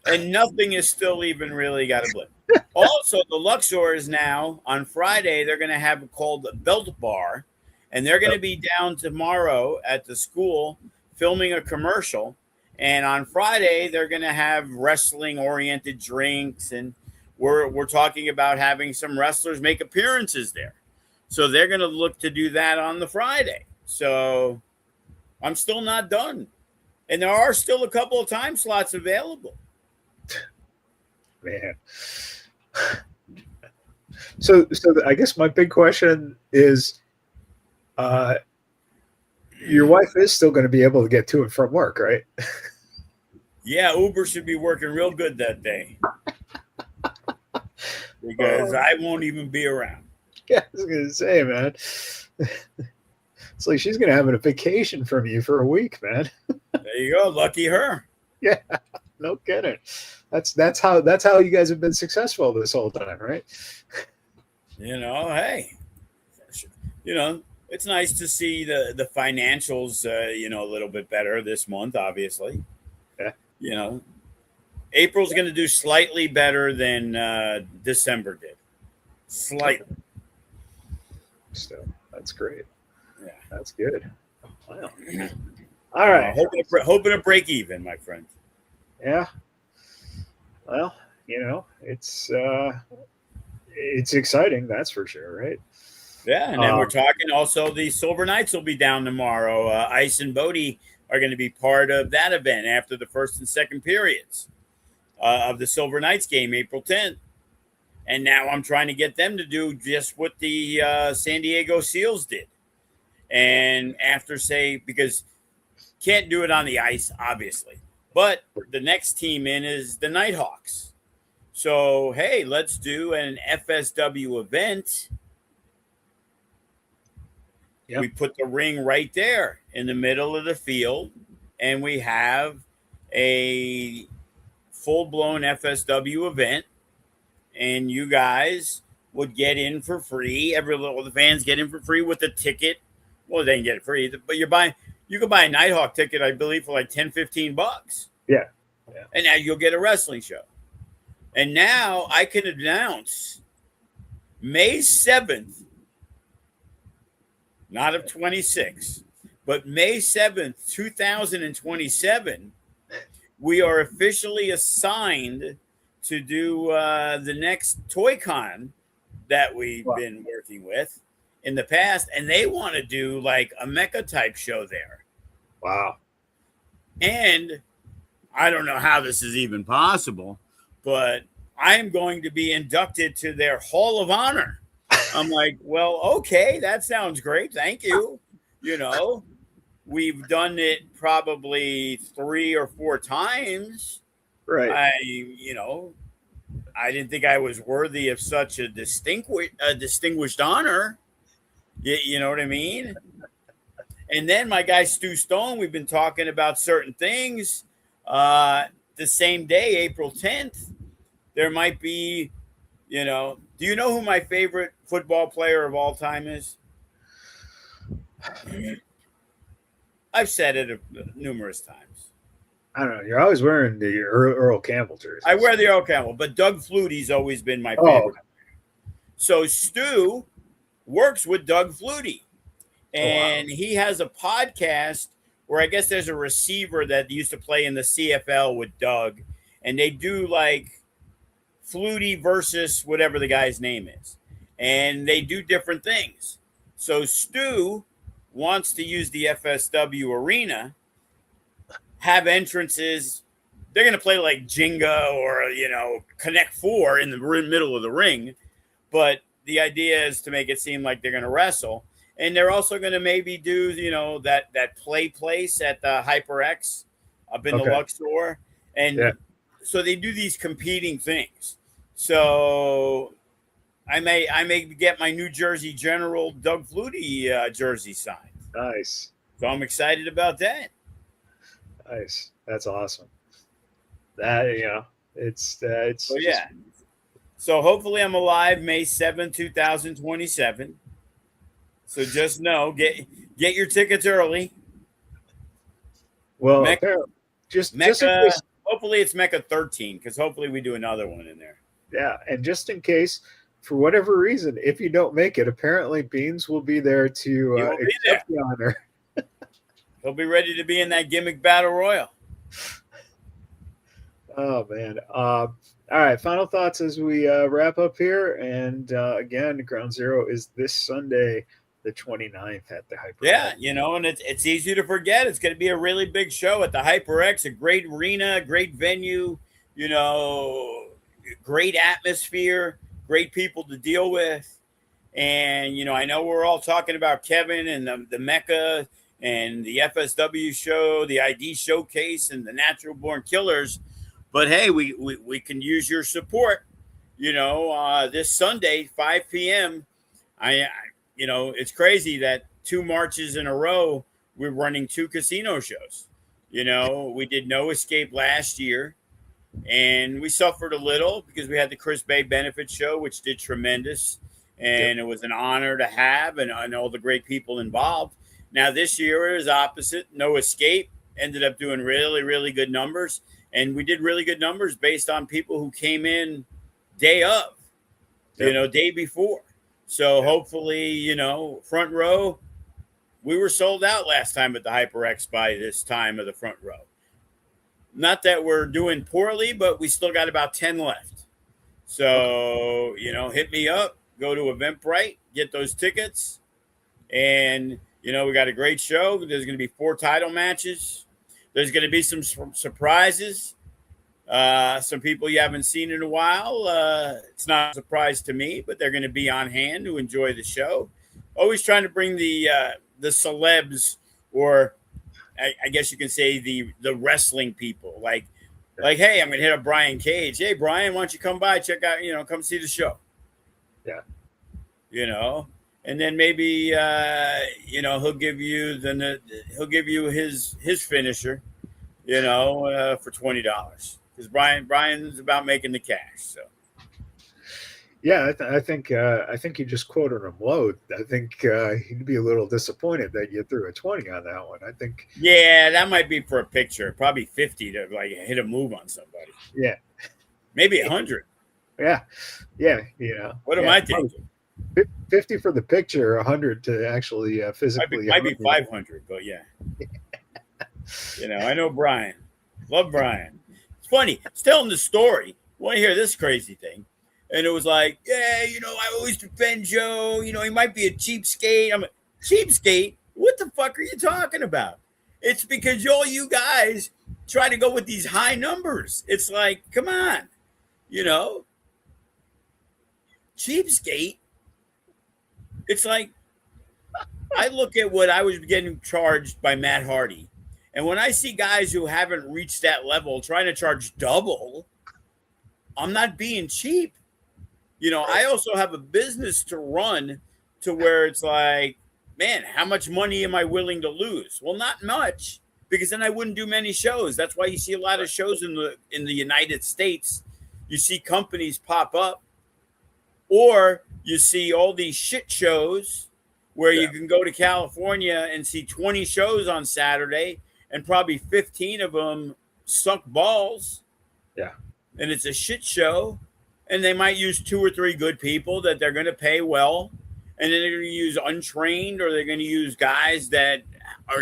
And nothing is still even really got a blip. Also, the Luxor is now on Friday. They're going to have it called the Belt Bar, and they're going to be down tomorrow at the school filming a commercial. And on Friday, they're going to have wrestling-oriented drinks, and we're talking about having some wrestlers make appearances there. So they're going to look to do that on the Friday. So I'm still not done, and there are still a couple of time slots available.
Man. So I guess my big question is, your wife is still going to be able to get to and from work, right?
Yeah, Uber should be working real good that day because I won't even be around.
Yeah, I was going to say, man. It's like she's going to have a vacation from you for a week, man.
There you go. Lucky her.
Yeah, no kidding. That's how you guys have been successful this whole time, right?
Hey, it's nice to see the financials, a little bit better this month, obviously. Yeah. April's going to do slightly better than December did. Slightly.
So that's great.
Yeah.
That's good. Wow. All right.
Hoping to break even, my friend.
Yeah. Well, it's exciting, that's for sure, right?
Yeah, and then we're talking also the Silver Knights will be down tomorrow. Ice and Bodie are going to be part of that event after the first and second periods of the Silver Knights game, April 10th. And now I'm trying to get them to do just what the San Diego Seals did. And because can't do it on the ice, obviously. But the next team in is the Nighthawks. So, hey, let's do an FSW event. Yep. We put the ring right there in the middle of the field, and we have a full-blown FSW event, and you guys would get in for free. The fans get in for free with a ticket. Well, they can get it free, but you can buy a Nighthawk ticket, I believe, for like $10-15.
Yeah.
And now you'll get a wrestling show. And now I can announce May 7th, not of 26, but May 7th, 2027, we are officially assigned to do the next Toy Con that we've been working with in the past. And they want to do like a mecha type show there.
Wow.
And I don't know how this is even possible, but I am going to be inducted to their Hall of Honor. I'm like, well, okay, that sounds great. Thank you. We've done it probably 3 or 4 times.
Right.
I didn't think I was worthy of such a distinguished honor. You know what I mean? And then my guy Stu Stone, we've been talking about certain things. The same day, April 10th, there might be, do you know who my favorite football player of all time is? I've said it numerous times.
I don't know. You're always wearing the Earl Campbell jersey.
I wear the Earl Campbell, but Doug Flutie's always been my favorite. So Stu works with Doug Flutie, and he has a podcast where I guess there's a receiver that used to play in the CFL with Doug, and they do like Flutie versus whatever the guy's name is, and they do different things. So Stu wants to use the FSW arena, have entrances. They're going to play like Jenga or, Connect Four in the middle of the ring. But the idea is to make it seem like they're going to wrestle. And they're also going to maybe do, that play place at the HyperX up in the Luxor. And so they do these competing things. So I may get my New Jersey General Doug Flutie jersey signed.
Nice.
So I'm excited about that.
Nice. That's awesome. That, it's
so yeah. So hopefully I'm alive May 7, 2027. So just know, get your tickets early.
Well,
Mecca,
just
hopefully it's Mecca 13, because hopefully we do another one in there.
Yeah, and just in case, for whatever reason, if you don't make it, apparently Beans will be there to accept the honor.
He'll be ready to be in that gimmick battle royal.
Oh, man. All right, final thoughts as we wrap up here. And again, Ground Zero is this Sunday, the 29th at the HyperX.
Yeah, and it's easy to forget. It's going to be a really big show at the HyperX, a great arena, great venue, great atmosphere, great people to deal with. And, I know we're all talking about Kevin and the Mecca and the FSW show, the ID showcase, and the Natural Born Killers. But hey, we can use your support. This Sunday, 5 p.m. It's crazy that 2 marches in a row we're running 2 casino shows. We did No Escape last year, and we suffered a little because we had the Chris Bay benefit show, which did tremendous, and it was an honor to have, and all the great people involved. Now this year is opposite. No Escape ended up doing really, really good numbers. And we did really good numbers based on people who came in day of, day before. So hopefully, front row, we were sold out last time at the HyperX by this time of the front row. Not that we're doing poorly, but we still got about 10 left. So, hit me up, go to Eventbrite, get those tickets. And, we got a great show. There's going to be 4 title matches. There's going to be some surprises. Some people you haven't seen in a while. It's not a surprise to me, but they're going to be on hand to enjoy the show. Always trying to bring the celebs, or I guess you can say the wrestling people. Like, hey, I'm going to hit up Brian Cage. Hey, Brian, why don't you come by, check out, come see the show. Yeah. And then maybe he'll give you his finisher, for $20, because Brian's about making the cash. So
yeah, I think you just quoted him low. I think he'd be a little disappointed that you threw a 20 on that one. I think
that might be for a picture, probably 50 to like hit a move on somebody.
Yeah,
maybe 100.
Yeah. What
am I thinking?
50 for the picture, 100 to actually physically.
Might be 500, but yeah. I know Brian. Love Brian. It's funny. It's telling the story. Want to hear this crazy thing? And it was like, I always defend Joe. He might be a cheapskate. I'm a cheapskate. What the fuck are you talking about? It's because all you guys try to go with these high numbers. It's like, come on, cheapskate. It's like, I look at what I was getting charged by Matt Hardy. And when I see guys who haven't reached that level trying to charge double, I'm not being cheap. I also have a business to run to where it's like, man, how much money am I willing to lose? Well, not much, because then I wouldn't do many shows. That's why you see a lot of shows in the United States. You see companies pop up, or you see all these shit shows where you can go to California and see 20 shows on Saturday, and probably 15 of them suck balls.
Yeah.
And it's a shit show. And they might use 2 or 3 good people that they're going to pay well. And then they're going to use untrained, or they're going to use guys that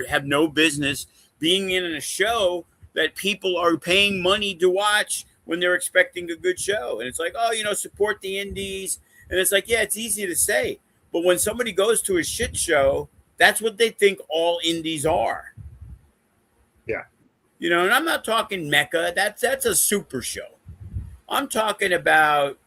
have no business being in a show that people are paying money to watch when they're expecting a good show. And it's like, oh, support the indies. And it's like, yeah, it's easy to say. But when somebody goes to a shit show, that's what they think all indies are.
Yeah.
And I'm not talking Mecca. That's a super show. I'm talking about,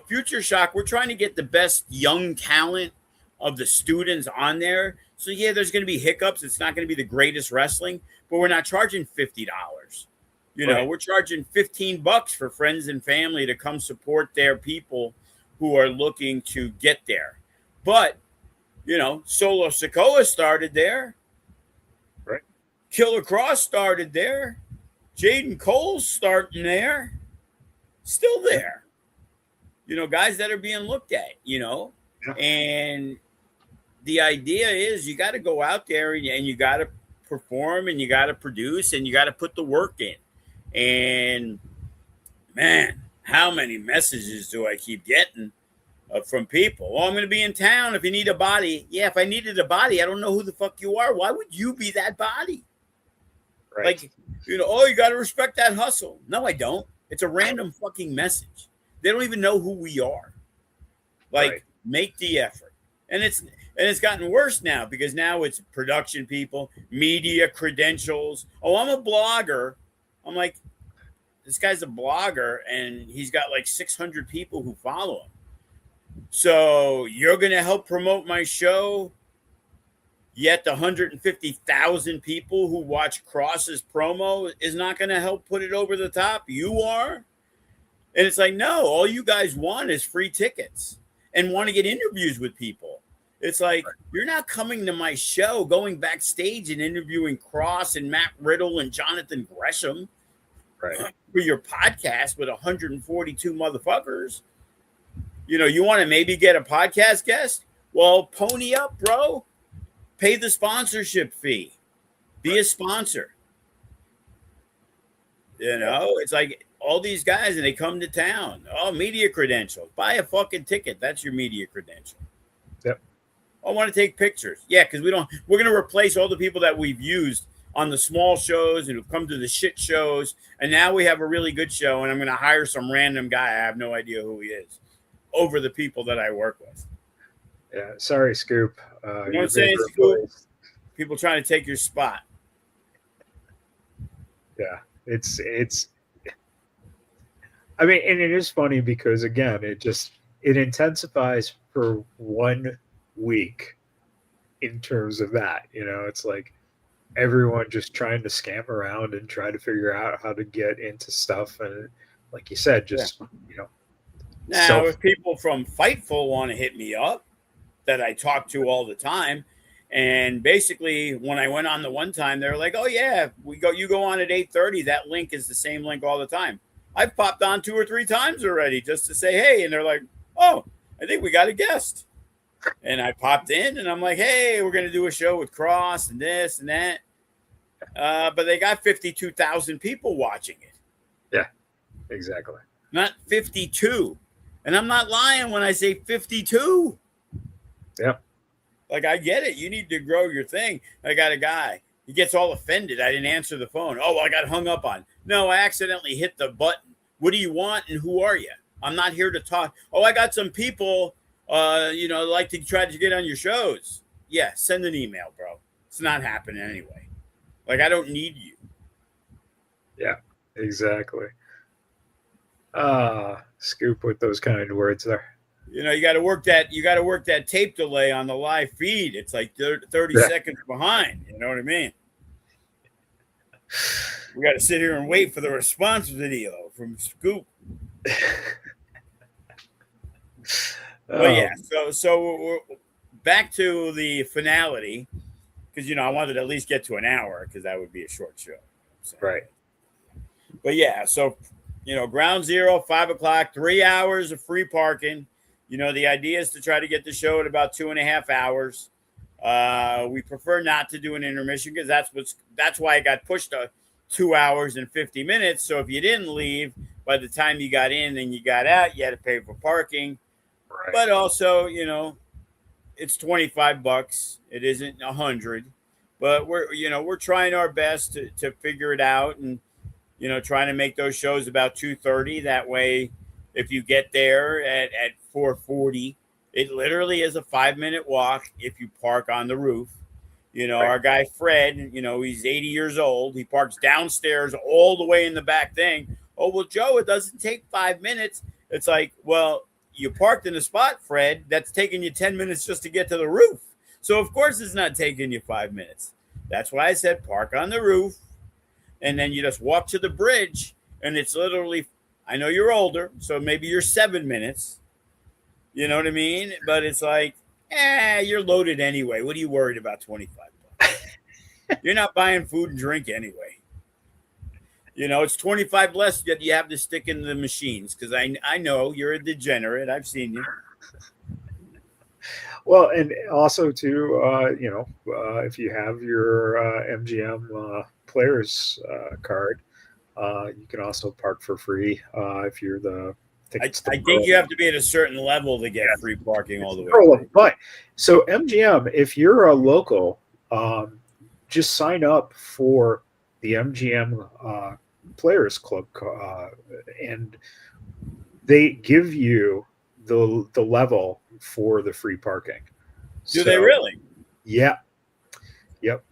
Future Shock. We're trying to get the best young talent of the students on there. So, yeah, there's going to be hiccups. It's not going to be the greatest wrestling, but we're not charging $50. We're charging $15 for friends and family to come support their people who are looking to get there. But, Solo Sikoa started there.
Right.
Killer Cross started there. Jaden Cole's starting there. Still there. Guys that are being looked at, Yeah. And the idea is you got to go out there and you got to perform, and you got to produce, and you got to put the work in. And, man, how many messages do I keep getting from people? Well, I'm going to be in town if you need a body. Yeah, if I needed a body, I don't know who the fuck you are. Why would you be that body?
Right.
Like, you got to respect that hustle. No, I don't. It's a random fucking message. They don't even know who we are. Like, make the effort. And it's gotten worse now, because now it's production people, media credentials. Oh, I'm a blogger. I'm like, this guy's a blogger, and he's got like 600 people who follow him. So you're going to help promote my show, yet the 150,000 people who watch Cross's promo is not going to help put it over the top. You are. And it's like, no, all you guys want is free tickets and want to get interviews with people. It's like, you're not coming to my show, going backstage and interviewing Cross and Matt Riddle and Jonathan Gresham for your podcast with 142 motherfuckers. You want to maybe get a podcast guest? Well, pony up, bro. Pay the sponsorship fee. Be a sponsor. It's like all these guys, and they come to town. Oh, media credentials. Buy a fucking ticket. That's your media credential.
Yep.
I want to take pictures. Yeah, because we're going to replace all the people that we've used on the small shows and who've come to the shit shows. And now we have a really good show, and I'm going to hire some random guy. I have no idea who he is, over the people that I work with.
Yeah. Sorry, Scoop.
You know what I'm saying, Scoop? People trying to take your spot.
Yeah. It's I mean, and it is funny because, again, it intensifies for 1 week in terms of that. It's like everyone just trying to scam around and try to figure out how to get into stuff. And like you said,
Now, if people from Fightful want to hit me up, that I talk to all the time, and basically when I went on the one time, they're like, oh yeah, you go on at 8:30. That link is the same link all the time. I've popped on 2 or 3 times already just to say, hey, and they're like, oh, I think we got a guest. And I popped in and I'm like, hey, we're going to do a show with Cross and this and that. But they got 52,000 people watching it.
Yeah, exactly.
Not 52. And I'm not lying when I say 52.
Yeah.
Like, I get it. You need to grow your thing. I got a guy. He gets all offended. I didn't answer the phone. Oh, I got hung up on. No, I accidentally hit the button. What do you want and who are you? I'm not here to talk. Oh, I got some people, like to try to get on your shows. Yeah, send an email, bro. It's not happening anyway. Like, I don't need you.
Yeah, exactly. Scoop with those kind of words there.
You got to work that tape delay on the live feed. It's like 30 seconds behind. You know what I mean? We got to sit here and wait for the response video from Scoop. But yeah, so back to the finality, because I wanted to at least get to an hour because that would be a short show. So.
Right.
But yeah, so Ground Zero, 5:00, 3 hours of free parking. The idea is to try to get the show at about 2.5 hours. We prefer not to do an intermission because that's why it got pushed to 2 hours and 50 minutes. So if you didn't leave by the time you got in and you got out, you had to pay for parking.
Right.
But also, it's $25. It isn't $100. But we're trying our best to figure it out and trying to make those shows about 2:30. That way, if you get there at 4:40, it literally is a 5-minute walk if you park on the roof.
Right.
Our guy Fred, he's 80 years old. He parks downstairs all the way in the back thing. Oh, well, Joe, it doesn't take 5 minutes. It's like, well, you parked in a spot, Fred, that's taking you 10 minutes just to get to the roof. So, of course, it's not taking you 5 minutes. That's why I said park on the roof, and then you just walk to the bridge, and it's literally, I know you're older, so maybe you're 7 minutes. You know what I mean? But it's like, you're loaded anyway. What are you worried about $25? You're not buying food and drink anyway. It's 25 less that you have to stick in the machines because I know you're a degenerate. I've seen you.
Well, and also too, if you have your MGM players card, you can also park for free if you're the.
I think you have to be at a certain level to get free parking all the way.
But so MGM, if you're a local, just sign up for the MGM Players Club, and they give you the level for the free parking.
Do they really?
Yeah. Yep.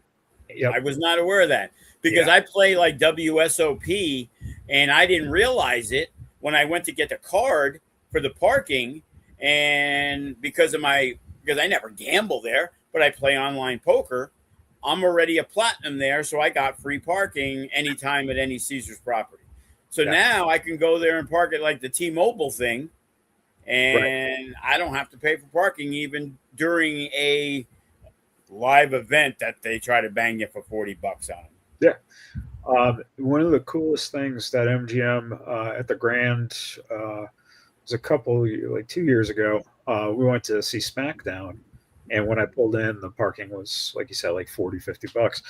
I was not aware of that because I play like WSOP, and I didn't realize it when I went to get the card for the parking, and because I never gamble there, but I play online poker, I'm already a platinum there, so I got free parking anytime at any Caesars property. So now I can go there and park at like the T-Mobile thing, and I don't have to pay for parking even during a live event that they try to bang you for $40 on.
Yeah. One of the coolest things that MGM at the Grand was a couple, like 2 years ago, we went to see SmackDown. And when I pulled in, the parking was, like you said, like $40-$50.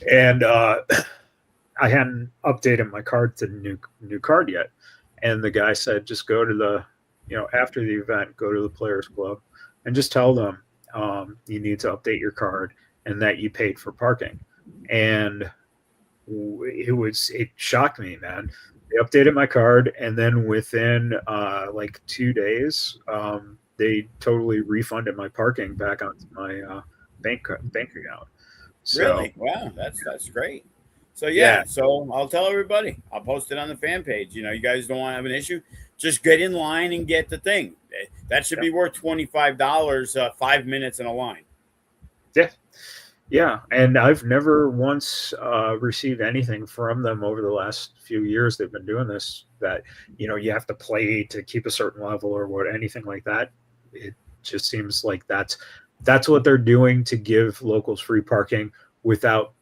And I hadn't updated my card to the new card yet. And the guy said, just go to the, after the event, go to the Players Club and just tell them you need to update your card and that you paid for parking. And it shocked me, man. They updated my card, and then within like 2 days, they totally refunded my parking back onto my bank account. So,
really? Wow, that's great. So so I'll tell everybody. I'll post it on the fan page. You guys don't want to have an issue. Just get in line and get the thing. That should be worth $25. 5 minutes in a line.
Yeah. Yeah, and I've never once received anything from them over the last few years they've been doing this that, you have to play to keep a certain level or anything like that. It just seems like that's what they're doing to give locals free parking without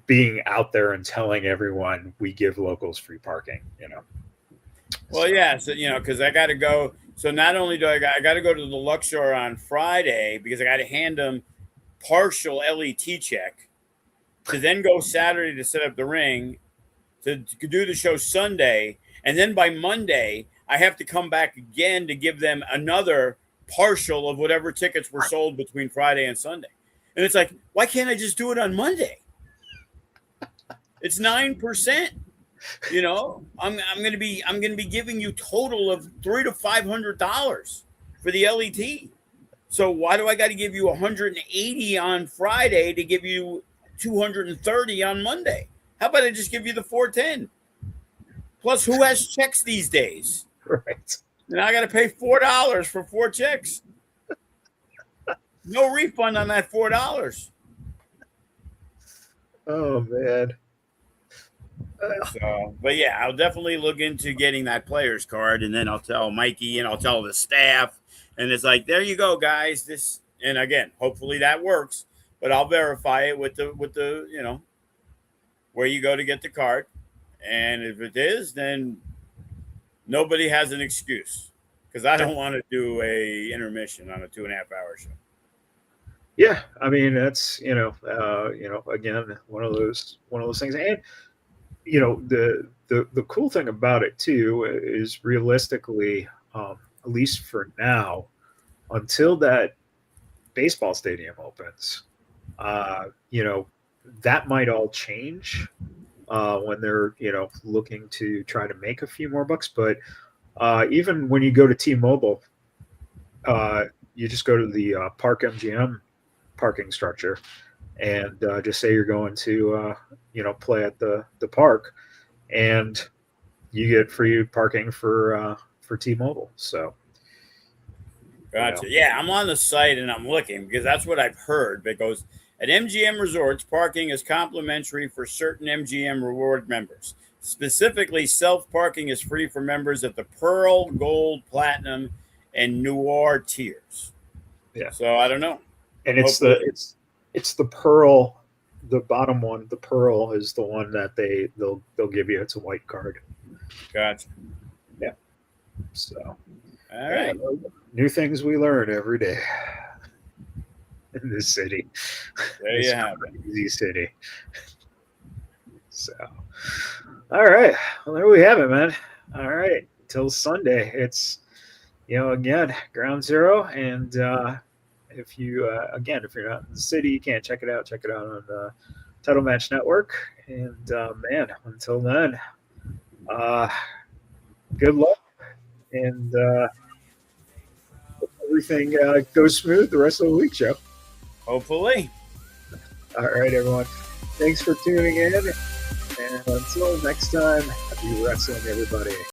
being out there and telling everyone we give locals free parking,
Well, so, because I got to go. So not only do I got to go to the Luxor on Friday because I got to hand them partial LET check to then go Saturday to set up the ring to do the show Sunday, and then by Monday I have to come back again to give them another partial of whatever tickets were sold between Friday and Sunday. And it's like, why can't I just do it on Monday? It's 9%. I'm gonna be giving you total of $300 to $500 for the LET. So why do I got to give you 180 on Friday to give you 230 on Monday? How about I just give you the 410? Plus, who has checks these days?
Right.
And I got to pay $4 for 4 checks. No refund on that $4.
Oh man.
So, but yeah, I'll definitely look into getting that player's card, and then I'll tell Mikey and I'll tell the staff, and it's like, there you go, guys. This, and again, hopefully that works. But I'll verify it with the where you go to get the card, and if it is, then nobody has an excuse because I don't want to do a intermission on a 2.5 hour show.
Yeah, I mean that's again one of those things, and the cool thing about it too is realistically, at least for now, until that baseball stadium opens, that might all change when they're looking to try to make a few more bucks. But even when you go to T-Mobile, you just go to the Park MGM parking structure and just say you're going to play at the park, and you get free parking for T-Mobile. So
gotcha. Yeah, I'm on the site and I'm looking because that's what I've heard. Because at MGM Resorts, parking is complimentary for certain MGM Reward members. Specifically, self-parking is free for members at the Pearl, Gold, Platinum, and Noir tiers.
Yeah.
So I don't know.
And it's the Pearl, the bottom one. The Pearl is the one that they'll give you. It's a white card.
Gotcha.
Yeah. So
all right.
New things we learn every day in this city.
There you have it.
Easy city. So, all right. Well, there we have it, man. All right. Till Sunday. It's, again, Ground Zero. And if you're not in the city, you can't check it out. Check it out on the Title Match Network. And, man, until then, good luck. And everything goes smooth the rest of the week, Joe.
Hopefully.
All right, everyone. Thanks for tuning in. And until next time, happy wrestling, everybody.